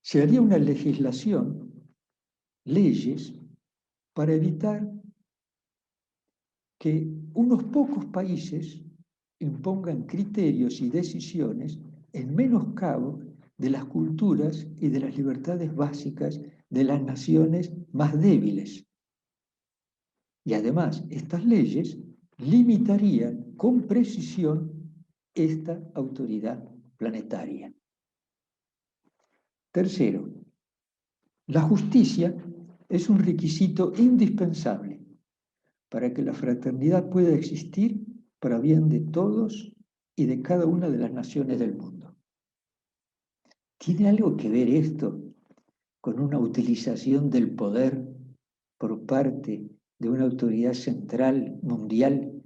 se haría una legislación, leyes, para evitar que unos pocos países impongan criterios y decisiones en menoscabo de las culturas y de las libertades básicas de las naciones más débiles. Y además, estas leyes limitarían con precisión esta autoridad planetaria. Tercero, la justicia es un requisito indispensable para que la fraternidad pueda existir para bien de todos y de cada una de las naciones del mundo. ¿Tiene algo que ver esto con una utilización del poder por parte de una autoridad central mundial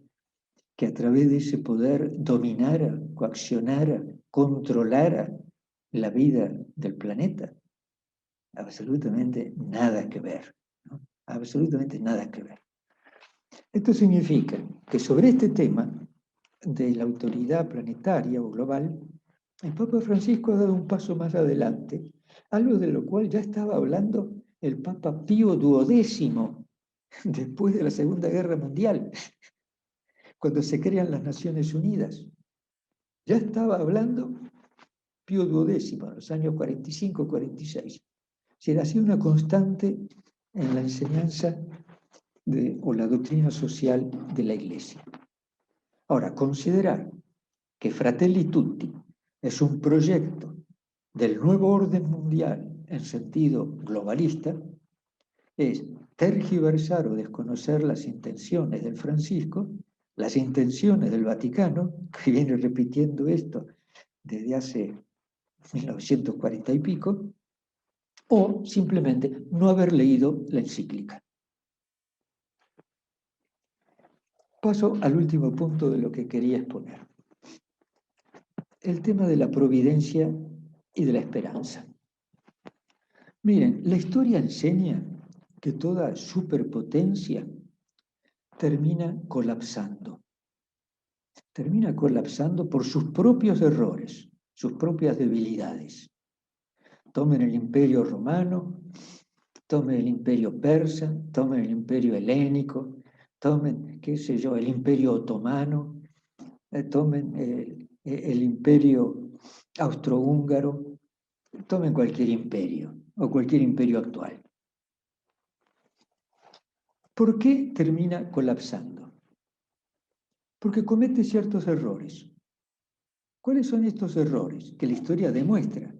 que a través de ese poder dominara, coaccionara, controlara la vida del planeta? Absolutamente nada que ver, ¿no? Absolutamente nada que ver. Esto significa que sobre este tema de la autoridad planetaria o global, el Papa Francisco ha dado un paso más adelante, algo de lo cual ya estaba hablando el Papa Pío XII después de la Segunda Guerra Mundial, cuando se crean las Naciones Unidas. Ya estaba hablando Pío XII en los años 45-46. Se hacía una constante en la enseñanza o la doctrina social de la Iglesia. Ahora, considerar que Fratelli Tutti es un proyecto del nuevo orden mundial en sentido globalista es tergiversar o desconocer las intenciones del Francisco, las intenciones del Vaticano, que viene repitiendo esto desde hace 1940 y pico, o simplemente no haber leído la encíclica. Paso al último punto de lo que quería exponer. El tema de la providencia y de la esperanza. Miren, la historia enseña que toda superpotencia termina colapsando. Termina colapsando por sus propios errores, sus propias debilidades. Tomen el imperio romano, tomen el imperio persa, tomen el imperio helénico, tomen, qué sé yo, el imperio otomano, tomen el imperio austrohúngaro, tomen cualquier imperio o cualquier imperio actual. ¿Por qué termina colapsando? Porque comete ciertos errores. ¿Cuáles son estos errores que la historia demuestra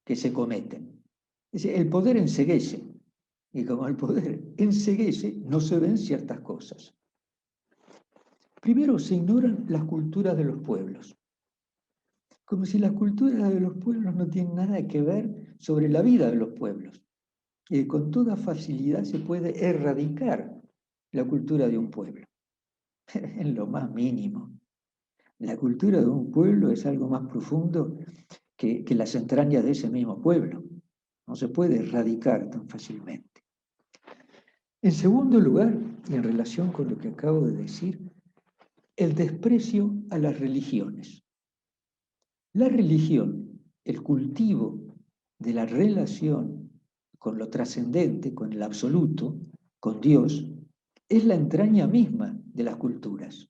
que se cometen? Es decir, el poder enceguece, y como el poder enceguece, no se ven ciertas cosas. Primero, se ignoran las culturas de los pueblos, como si las culturas de los pueblos no tienen nada que ver sobre la vida de los pueblos. Y con toda facilidad se puede erradicar la cultura de un pueblo, en lo más mínimo. La cultura de un pueblo es algo más profundo que las entrañas de ese mismo pueblo. No se puede erradicar tan fácilmente. En segundo lugar, y en relación con lo que acabo de decir, el desprecio a las religiones. La religión, el cultivo de la relación con lo trascendente, con el absoluto, con Dios, es la entraña misma de las culturas.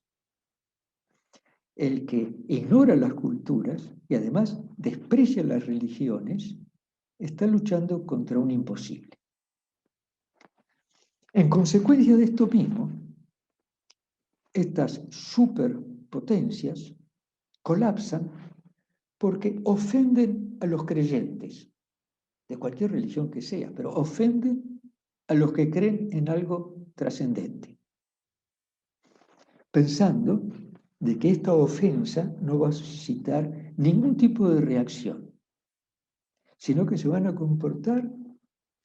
El que ignora las culturas y además desprecia las religiones, está luchando contra un imposible. En consecuencia de esto mismo, estas superpotencias colapsan porque ofenden a los creyentes, de cualquier religión que sea, pero ofenden a los que creen en algo trascendente, pensando de que esta ofensa no va a suscitar ningún tipo de reacción, sino que se van a comportar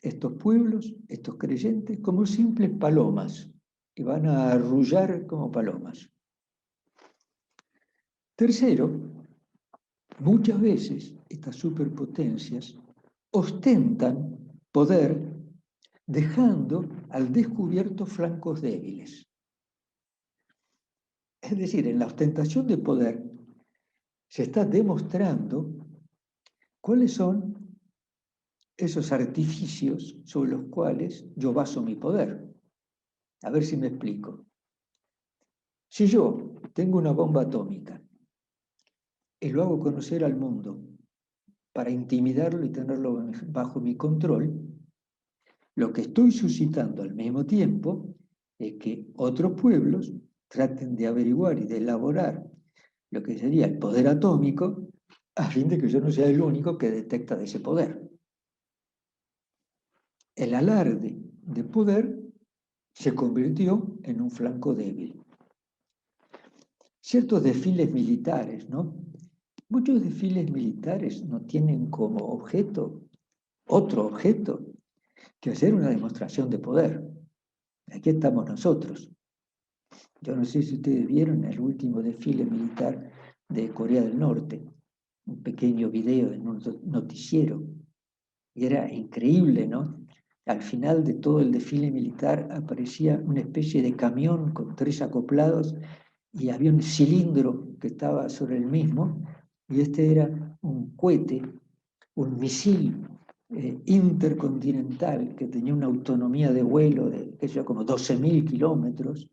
estos pueblos, estos creyentes, como simples palomas, y van a arrullar como palomas. Tercero, muchas veces estas superpotencias ostentan poder dejando al descubierto flancos débiles. Es decir, en la ostentación de poder se está demostrando cuáles son esos artificios sobre los cuales yo baso mi poder. A ver si me explico. Si yo tengo una bomba atómica y lo hago conocer al mundo para intimidarlo y tenerlo bajo mi control, lo que estoy suscitando al mismo tiempo es que otros pueblos traten de averiguar y de elaborar lo que sería el poder atómico a fin de que yo no sea el único que detecta de ese poder. El alarde de poder se convirtió en un flanco débil. Ciertos desfiles militares, ¿no? Muchos desfiles militares no tienen como objeto, otro objeto, que hacer una demostración de poder. Aquí estamos nosotros. Yo no sé si ustedes vieron el último desfile militar de Corea del Norte, un pequeño video en un noticiero, y era increíble, ¿no? Al final de todo el desfile militar aparecía una especie de camión con 3 acoplados y había un cilindro que estaba sobre el mismo, y este era un cohete, un misil intercontinental que tenía una autonomía de vuelo de, qué sé yo, como 12.000 kilómetros,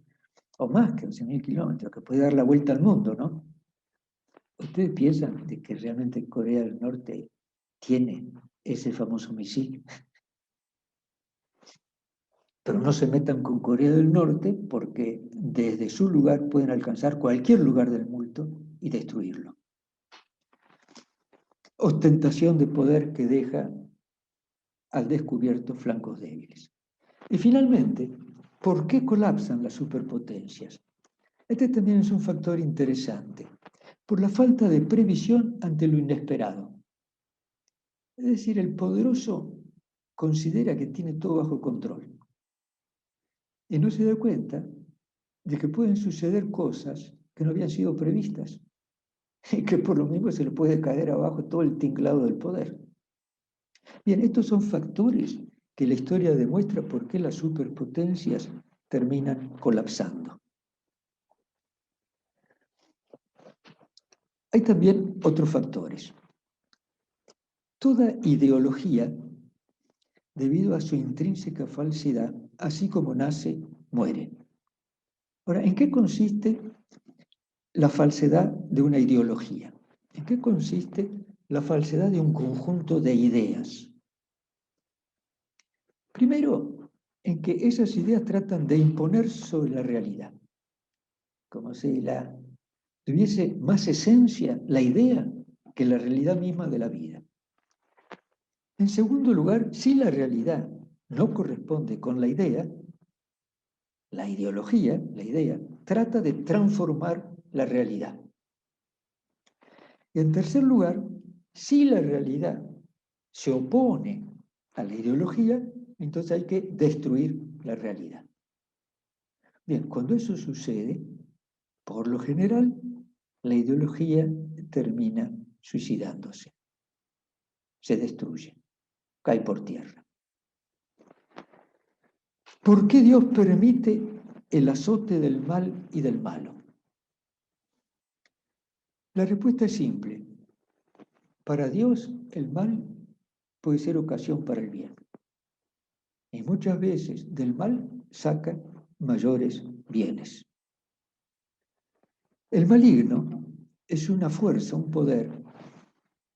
o más que 12.000 kilómetros, que puede dar la vuelta al mundo, ¿no? ¿Ustedes piensan de que realmente Corea del Norte tiene ese famoso misil? Pero no se metan con Corea del Norte porque desde su lugar pueden alcanzar cualquier lugar del mundo y destruirlo. Ostentación de poder que deja al descubierto flancos débiles. Y finalmente, ¿por qué colapsan las superpotencias? Este también es un factor interesante, por la falta de previsión ante lo inesperado. Es decir, el poderoso considera que tiene todo bajo control. Y no se da cuenta de que pueden suceder cosas que no habían sido previstas y que por lo mismo se le puede caer abajo todo el tinglado del poder. Bien, estos son factores que la historia demuestra por qué las superpotencias terminan colapsando. Hay también otros factores. Toda ideología, debido a su intrínseca falsedad, así como nace, muere. Ahora, ¿en qué consiste la falsedad de una ideología? ¿En qué consiste la falsedad de un conjunto de ideas? Primero, en que esas ideas tratan de imponer sobre la realidad, como si tuviese más esencia la idea que la realidad misma de la vida. En segundo lugar, si la realidad no corresponde con la idea, la ideología, la idea, trata de transformar la realidad. Y en tercer lugar, si la realidad se opone a la ideología, entonces hay que destruir la realidad. Bien, cuando eso sucede, por lo general, la ideología termina suicidándose, se destruye, cae por tierra. ¿Por qué Dios permite el azote del mal y del malo? La respuesta es simple. Para Dios, el mal puede ser ocasión para el bien. Y muchas veces del mal saca mayores bienes. El maligno es una fuerza, un poder,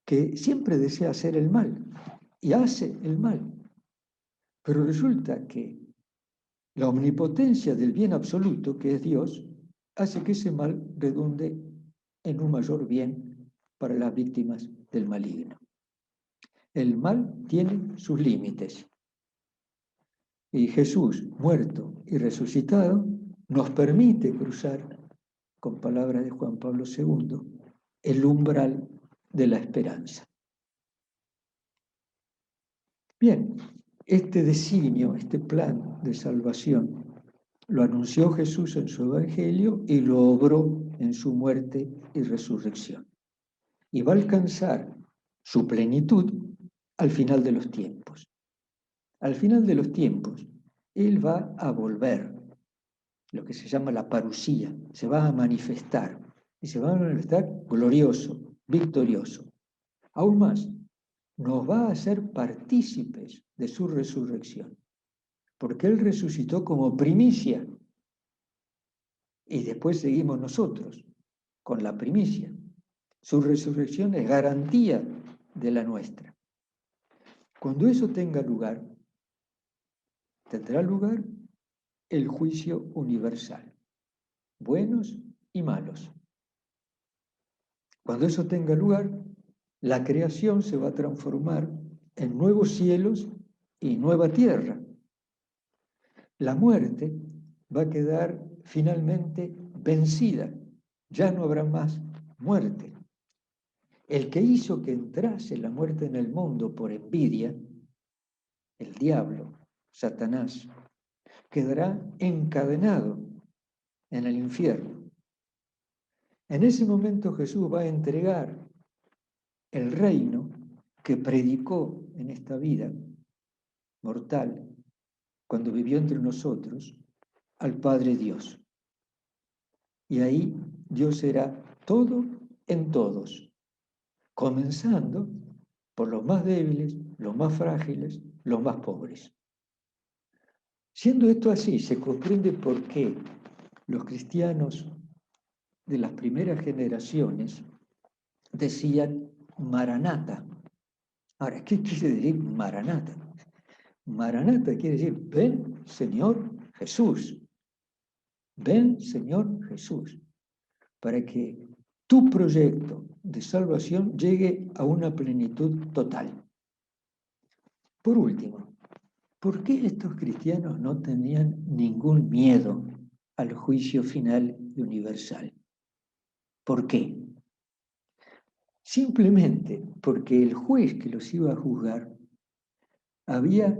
que siempre desea hacer el mal y hace el mal. Pero resulta que la omnipotencia del bien absoluto, que es Dios, hace que ese mal redunde en un mayor bien para las víctimas del maligno. El mal tiene sus límites. Y Jesús, muerto y resucitado, nos permite cruzar, con palabras de Juan Pablo II, el umbral de la esperanza. Bien, este designio, este plan de salvación, lo anunció Jesús en su Evangelio y lo obró en su muerte y resurrección. Y va a alcanzar su plenitud al final de los tiempos. Al final de los tiempos, Él va a volver, lo que se llama la parusía, se va a manifestar, y se va a manifestar glorioso, victorioso. Aún más, nos va a hacer partícipes de su resurrección, porque Él resucitó como primicia, y después seguimos nosotros con la primicia. Su resurrección es garantía de la nuestra. Cuando eso tenga lugar, tendrá lugar el juicio universal, buenos y malos. Cuando eso tenga lugar, la creación se va a transformar en nuevos cielos y nueva tierra. La muerte va a quedar finalmente vencida, ya no habrá más muerte. El que hizo que entrase la muerte en el mundo por envidia, el diablo, Satanás, quedará encadenado en el infierno. En ese momento Jesús va a entregar el reino que predicó en esta vida mortal, cuando vivió entre nosotros, al Padre Dios. Y ahí Dios será todo en todos, comenzando por los más débiles, los más frágiles, los más pobres. Siendo esto así, se comprende por qué los cristianos de las primeras generaciones decían Maranata. Ahora, ¿qué quiere decir Maranata? Maranata quiere decir, ven Señor Jesús. Ven Señor Jesús, para que tu proyecto de salvación llegue a una plenitud total. Por último, ¿por qué estos cristianos no tenían ningún miedo al juicio final y universal? ¿Por qué? Simplemente porque el juez que los iba a juzgar había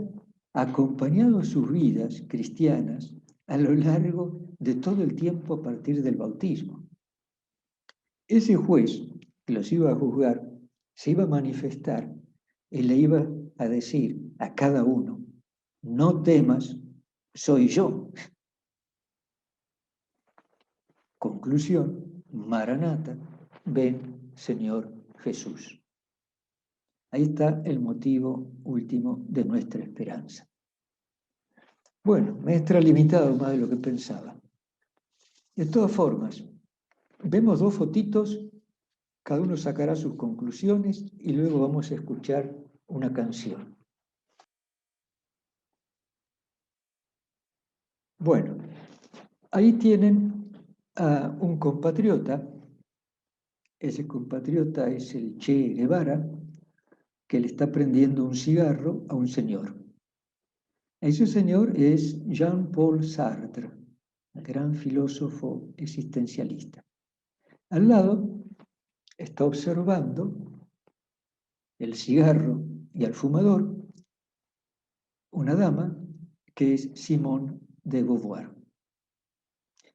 acompañado sus vidas cristianas a lo largo de todo el tiempo a partir del bautismo. Ese juez que los iba a juzgar se iba a manifestar y le iba a decir a cada uno: no temas, soy yo. Conclusión: Maranata, ven Señor Jesús. Ahí está el motivo último de nuestra esperanza. Bueno, me he extralimitado más de lo que pensaba. De todas formas, vemos dos fotitos, cada uno sacará sus conclusiones y luego vamos a escuchar una canción. Bueno, ahí tienen a un compatriota. Ese compatriota es el Che Guevara, que le está prendiendo un cigarro a un señor. Ese señor es Jean-Paul Sartre, gran filósofo existencialista. Al lado está observando el cigarro y al fumador una dama que es Simone de Beauvoir.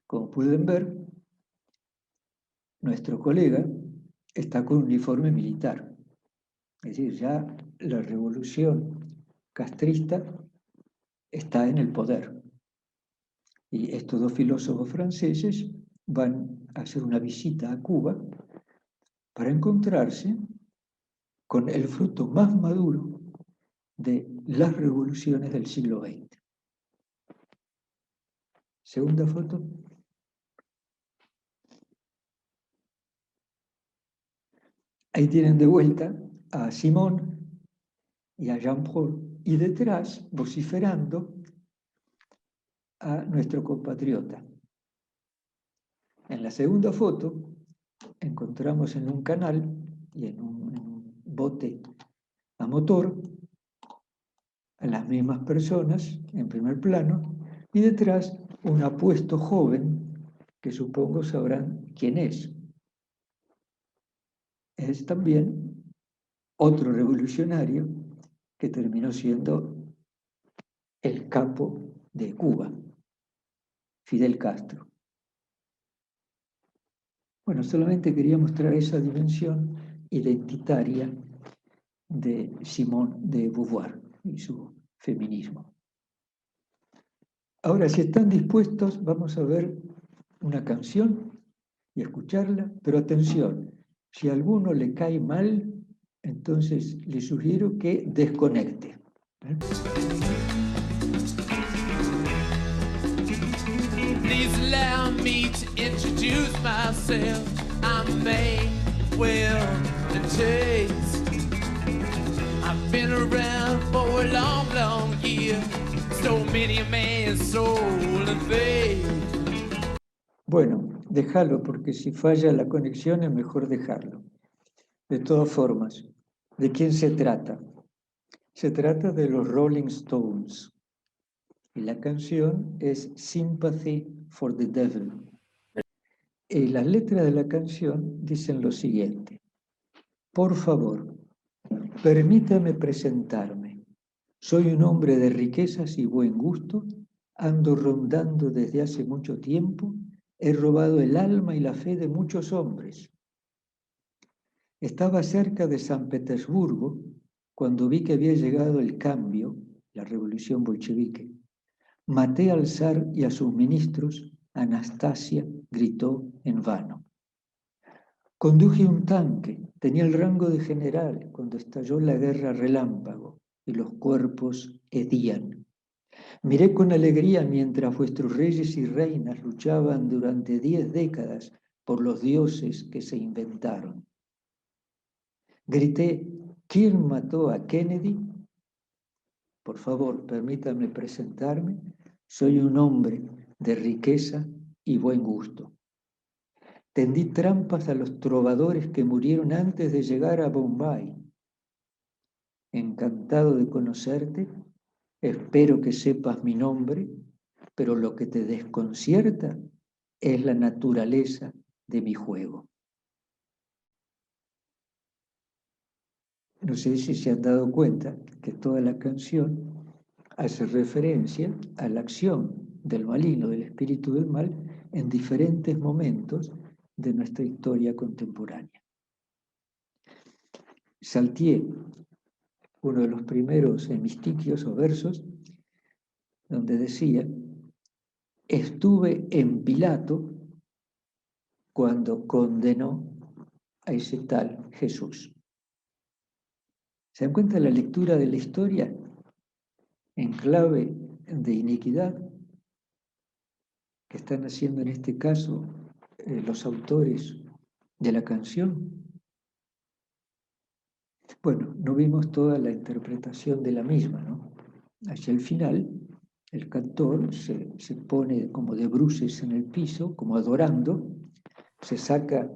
Como pueden ver, nuestro colega está con uniforme militar. Es decir, ya la revolución castrista está en el poder. Y estos dos filósofos franceses van a hacer una visita a Cuba para encontrarse con el fruto más maduro de las revoluciones del siglo XX. Segunda foto. Ahí tienen de vuelta a Simón y a Jean-Paul, y detrás, vociferando, a nuestro compatriota. En la segunda foto encontramos en un canal y en un bote a motor a las mismas personas en primer plano y detrás un apuesto joven que supongo sabrán quién es. Es también otro revolucionario que terminó siendo el capo de Cuba, Fidel Castro. Bueno, solamente quería mostrar esa dimensión identitaria de Simone de Beauvoir y su feminismo. Ahora, si están dispuestos, vamos a ver una canción y escucharla, pero atención, si a alguno le cae mal, entonces le sugiero que desconecte. Please allow me to introduce myself. I'm Manuel the Taste. I've been around for a long, long year. So many a man's soul and faith. Bueno, déjalo, porque si falla la conexión es mejor dejarlo. De todas formas, ¿de quién se trata? Se trata de los Rolling Stones. Y la canción es Sympathy for the Devil. Y las letras de la canción dicen lo siguiente: por favor, permítame presentarme. Soy un hombre de riquezas y buen gusto, ando rondando desde hace mucho tiempo, he robado el alma y la fe de muchos hombres. Estaba cerca de San Petersburgo cuando vi que había llegado el cambio, la revolución bolchevique. Maté al zar y a sus ministros, Anastasia gritó en vano. Conduje un tanque, tenía el rango de general cuando estalló la guerra relámpago y los cuerpos hedían. Miré con alegría mientras vuestros reyes y reinas luchaban durante 10 décadas por los dioses que se inventaron. Grité: ¿quién mató a Kennedy? Por favor, permítanme presentarme. Soy un hombre de riqueza y buen gusto. Tendí trampas a los trovadores que murieron antes de llegar a Bombay. Encantado de conocerte, espero que sepas mi nombre, pero lo que te desconcierta es la naturaleza de mi juego. no sé si se han dado cuenta que toda la canción hace referencia a la acción del maligno, del espíritu del mal, en diferentes momentos de nuestra historia contemporánea. Saltié uno de los primeros hemistiquios o versos, donde decía: estuve en Pilato cuando condenó a ese tal Jesús. ¿Se dan cuenta la lectura de la historia en clave de iniquidad que están haciendo en este caso los autores de la canción? Bueno, no vimos toda la interpretación de la misma, ¿no? Hacia el final, el cantor se pone como de bruces en el piso, como adorando, se saca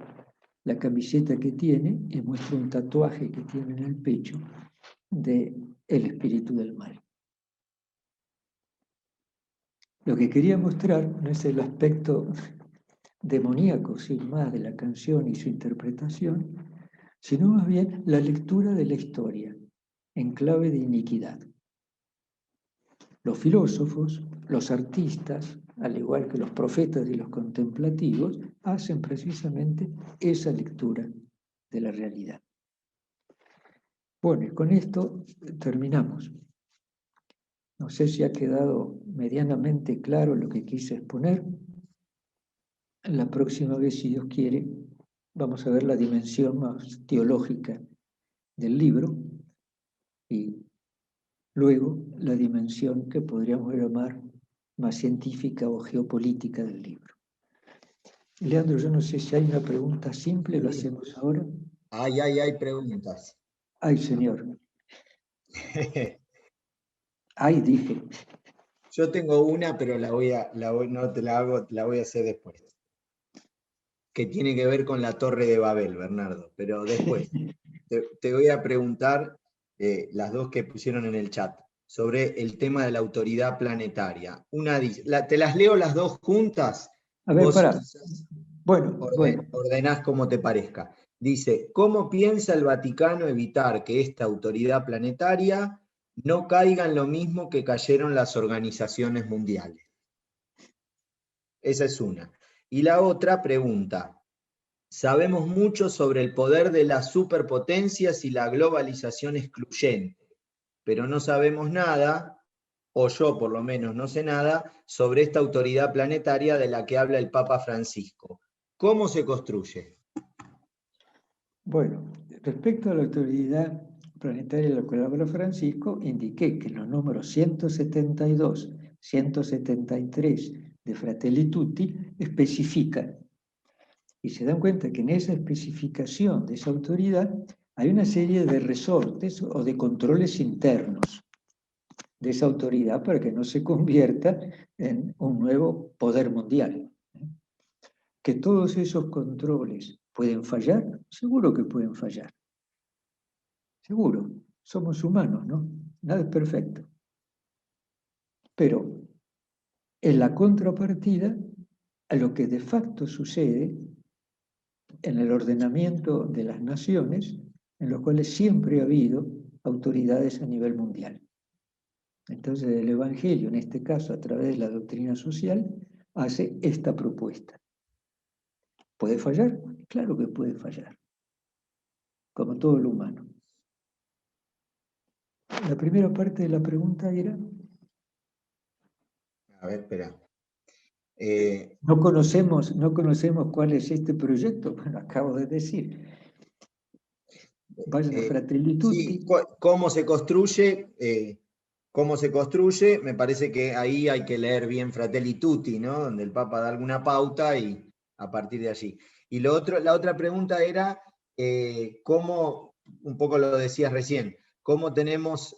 la camiseta que tiene y muestra un tatuaje que tiene en el pecho del espíritu del mal. Lo que quería mostrar no es el aspecto demoníaco, sin más, de la canción y su interpretación, sino más bien la lectura de la historia en clave de iniquidad. Los filósofos, los artistas, al igual que los profetas y los contemplativos, hacen precisamente esa lectura de la realidad. Bueno, y con esto terminamos. No sé si ha quedado medianamente claro lo que quise exponer. La próxima vez, si Dios quiere, vamos a ver la dimensión más teológica del libro y luego la dimensión que podríamos llamar más científica o geopolítica del libro. Leandro, yo no sé si hay una pregunta simple, ¿lo hacemos ahora? Hay preguntas. Ay, señor. Ay, dije. Yo tengo una, pero no te la hago, la voy a hacer después. Que tiene que ver con la Torre de Babel, Bernardo, pero después. te voy a preguntar, las dos que pusieron en el chat, sobre el tema de la autoridad planetaria. Una dice, te las leo las dos juntas. A ver, vos pará. Bueno. Ordenás como te parezca. Dice, ¿cómo piensa el Vaticano evitar que esta autoridad planetaria no caiga en lo mismo que cayeron las organizaciones mundiales? Esa es una. Y la otra pregunta, sabemos mucho sobre el poder de las superpotencias y la globalización excluyente, pero no sabemos nada, o yo por lo menos no sé nada, sobre esta autoridad planetaria de la que habla el Papa Francisco. ¿Cómo se construye? Bueno, respecto a la autoridad planetaria de la que habla Francisco, indiqué que los números 172, 173 de Fratelli Tutti especifican. Y se dan cuenta que en esa especificación de esa autoridad hay una serie de resortes o de controles internos de esa autoridad para que no se convierta en un nuevo poder mundial. Que todos esos controles pueden fallar, seguro que pueden fallar. Seguro, somos humanos, ¿no? Nada es perfecto. Pero en la contrapartida a lo que de facto sucede en el ordenamiento de las naciones, en los cuales siempre ha habido autoridades a nivel mundial. Entonces el Evangelio, en este caso a través de la doctrina social, hace esta propuesta. ¿Puede fallar? Claro que puede fallar, como todo lo humano. La primera parte de la pregunta era... A ver, espera. No conocemos cuál es este proyecto, bueno, acabo de decir. Vayan a Fratelli Tutti. Sí, ¿cómo se construye? Me parece que ahí hay que leer bien Fratelli Tutti, ¿no? Donde el Papa da alguna pauta y a partir de allí. Y la otra pregunta era, ¿cómo, un poco lo decías recién, cómo tenemos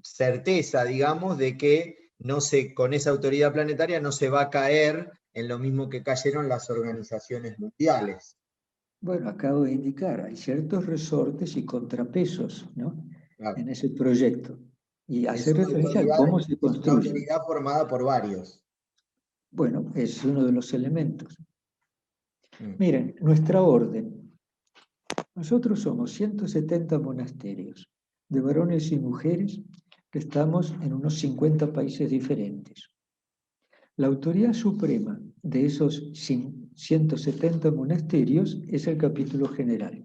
certeza, digamos, de que con esa autoridad planetaria no se va a caer en lo mismo que cayeron las organizaciones mundiales? Bueno, acabo de indicar, hay ciertos resortes y contrapesos, ¿no? Claro. En ese proyecto. Y hace referencia a cómo se construye. Es una autoridad formada por varios. Bueno, es uno de los elementos. Miren, nuestra orden Nosotros somos 170 monasterios, de varones y mujeres, que estamos en unos 50 países diferentes. La autoridad suprema de esos 170 monasterios es el capítulo general.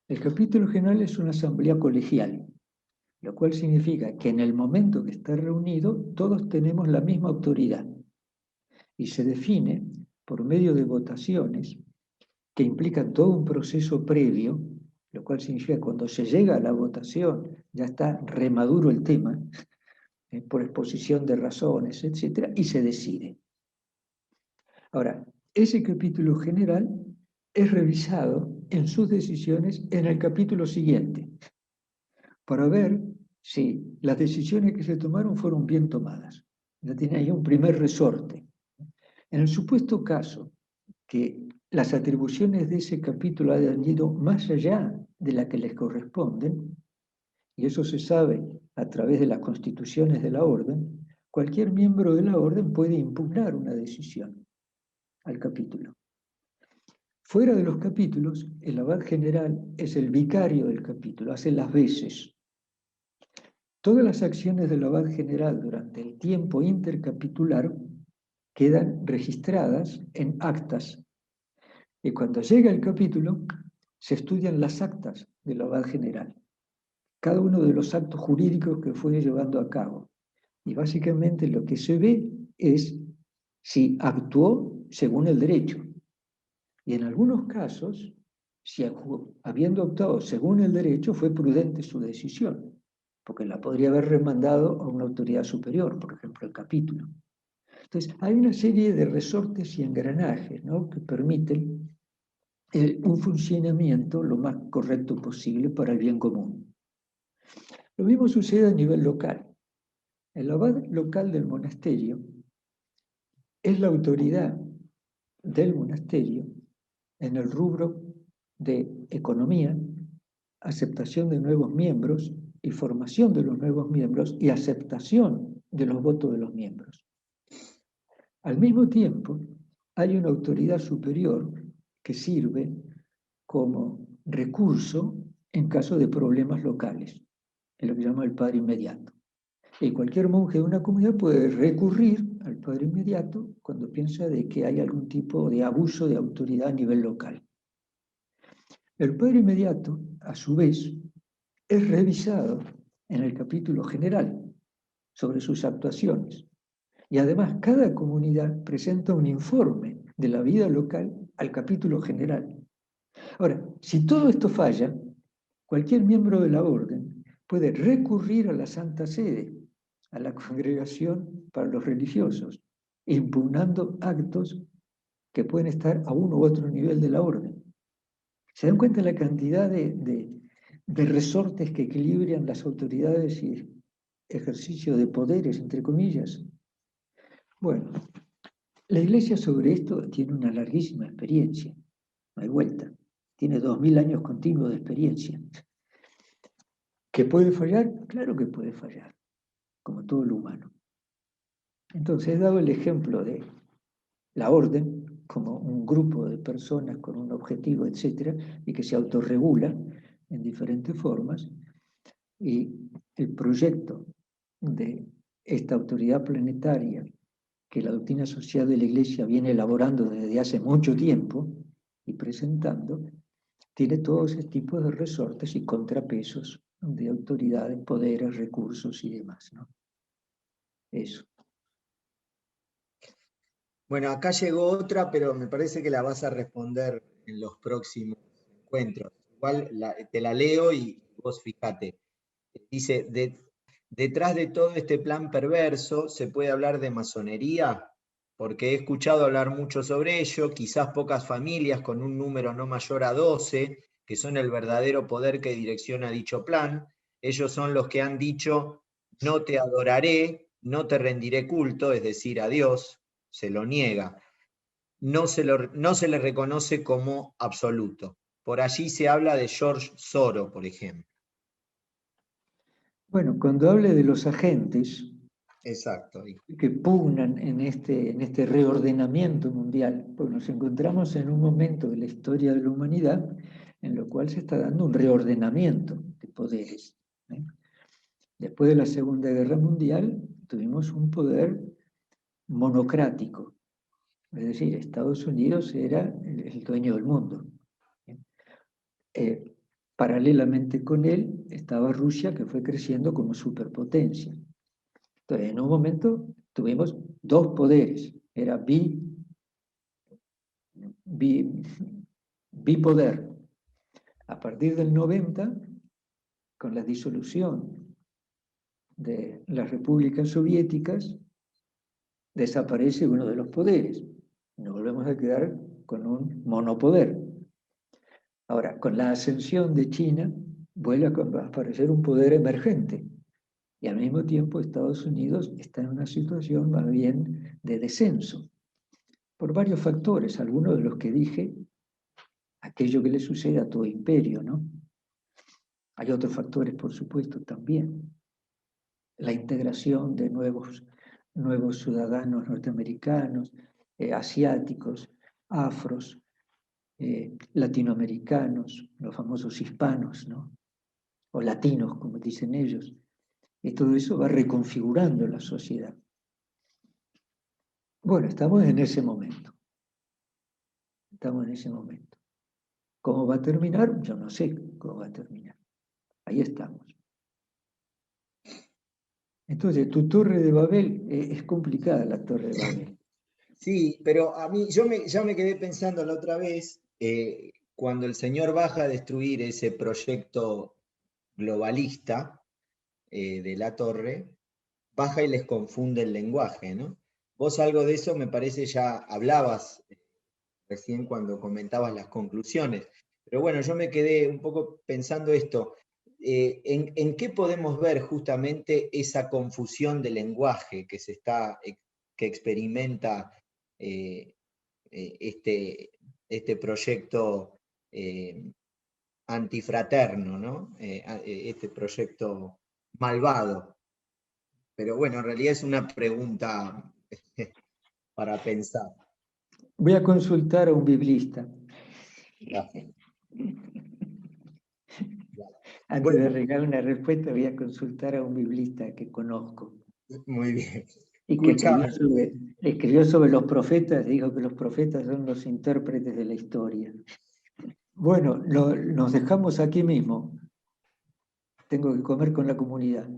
El capítulo general es una asamblea colegial, lo cual significa que en el momento que está reunido todos tenemos la misma autoridad y se define por medio de votaciones que implican todo un proceso previo, lo cual significa que cuando se llega a la votación ya está remaduro el tema, por exposición de razones, etc., y se decide. Ahora, ese capítulo general es revisado en sus decisiones en el capítulo siguiente, para ver si las decisiones que se tomaron fueron bien tomadas. Ya tiene ahí un primer resorte. En el supuesto caso que las atribuciones de ese capítulo hayan ido más allá de la que les corresponden, y eso se sabe a través de las constituciones de la orden, cualquier miembro de la orden puede impugnar una decisión al capítulo. Fuera de los capítulos, el abad general es el vicario del capítulo, hace las veces. Todas las acciones del abad general durante el tiempo intercapitular quedan registradas en actas. Y cuando llega el capítulo, se estudian las actas del abad general. Cada uno de los actos jurídicos que fue llevando a cabo. Y básicamente lo que se ve es si actuó según el derecho. Y en algunos casos, si habiendo actuado según el derecho, fue prudente su decisión, porque la podría haber remandado a una autoridad superior, por ejemplo, el capítulo. Entonces, hay una serie de resortes y engranajes, ¿no?, que permiten un funcionamiento lo más correcto posible para el bien común. Lo mismo sucede a nivel local. El abad local del monasterio es la autoridad del monasterio en el rubro de economía, aceptación de nuevos miembros y formación de los nuevos miembros y aceptación de los votos de los miembros. Al mismo tiempo, hay una autoridad superior que sirve como recurso en caso de problemas locales, es lo que llama el padre inmediato. Y cualquier monje de una comunidad puede recurrir al padre inmediato cuando piensa de que hay algún tipo de abuso de autoridad a nivel local. El padre inmediato, a su vez, es revisado en el capítulo general sobre sus actuaciones. Y además, cada comunidad presenta un informe de la vida local al capítulo general. Ahora, si todo esto falla, cualquier miembro de la orden puede recurrir a la Santa Sede, a la congregación para los religiosos, impugnando actos que pueden estar a uno u otro nivel de la orden. ¿Se dan cuenta de la cantidad de resortes que equilibran las autoridades y ejercicio de poderes, entre comillas? Bueno, la Iglesia sobre esto tiene una larguísima experiencia, no hay vuelta, tiene 2000 años continuos de experiencia. ¿Que puede fallar? Claro que puede fallar, como todo lo humano. Entonces he dado el ejemplo de la orden como un grupo de personas con un objetivo, etcétera, y que se autorregula en diferentes formas, y el proyecto de esta autoridad planetaria que la doctrina social de la Iglesia viene elaborando desde hace mucho tiempo y presentando, tiene todos ese tipo de resortes y contrapesos de autoridades, poderes, recursos y demás, ¿no? Eso. Bueno, acá llegó otra, pero me parece que la vas a responder en los próximos encuentros. Igual te la leo y vos fíjate. Dice, detrás de todo este plan perverso, ¿se puede hablar de masonería? Porque he escuchado hablar mucho sobre ello, quizás pocas familias con un número no mayor a 12, que son el verdadero poder que direcciona dicho plan. Ellos son los que han dicho, no te adoraré, no te rendiré culto, es decir, a Dios, se lo niega. No se le reconoce como absoluto. Por allí se habla de George Soros, por ejemplo. Bueno, cuando hable de los agentes, exacto, que pugnan en este reordenamiento mundial, pues nos encontramos en un momento de la historia de la humanidad en lo cual se está dando un reordenamiento de poderes. Después de la Segunda Guerra Mundial tuvimos un poder monocrático, es decir, Estados Unidos era el dueño del mundo. Paralelamente con él estaba Rusia, que fue creciendo como superpotencia. Entonces, en un momento tuvimos dos poderes, era bipoder. A partir del 90, con la disolución de las repúblicas soviéticas, desaparece uno de los poderes. Nos volvemos a quedar con un monopoder. Ahora, con la ascensión de China, vuelve a aparecer un poder emergente. Y al mismo tiempo Estados Unidos está en una situación más bien de descenso, por varios factores, algunos de los que dije, aquello que le sucede a todo imperio, ¿no? Hay otros factores, por supuesto, también. La integración de nuevos ciudadanos norteamericanos, asiáticos, afros, latinoamericanos, los famosos hispanos, ¿no? O latinos, como dicen ellos. Y todo eso va reconfigurando la sociedad. Bueno, estamos en ese momento. Estamos en ese momento. ¿Cómo va a terminar? Yo no sé cómo va a terminar. Ahí estamos. Entonces, tu Torre de Babel, es complicada la Torre de Babel. Sí, pero a mí, ya me quedé pensando la otra vez, cuando el Señor baja a destruir ese proyecto globalista de la torre, baja y les confunde el lenguaje, ¿no? Vos algo de eso me parece ya hablabas recién cuando comentabas las conclusiones, pero bueno, yo me quedé un poco pensando esto, ¿en qué podemos ver justamente esa confusión de lenguaje que que experimenta este proyecto antifraterno, ¿no? Este proyecto malvado? Pero bueno, en realidad es una pregunta para pensar. Voy a consultar a un biblista. Antes de Bueno, regalar una respuesta, voy a consultar a un biblista que conozco. muy bien. Y que Escúchame. escribió sobre los profetas, dijo que los profetas son los intérpretes de la historia. Bueno, nos dejamos aquí mismo. Tengo que comer con la comunidad.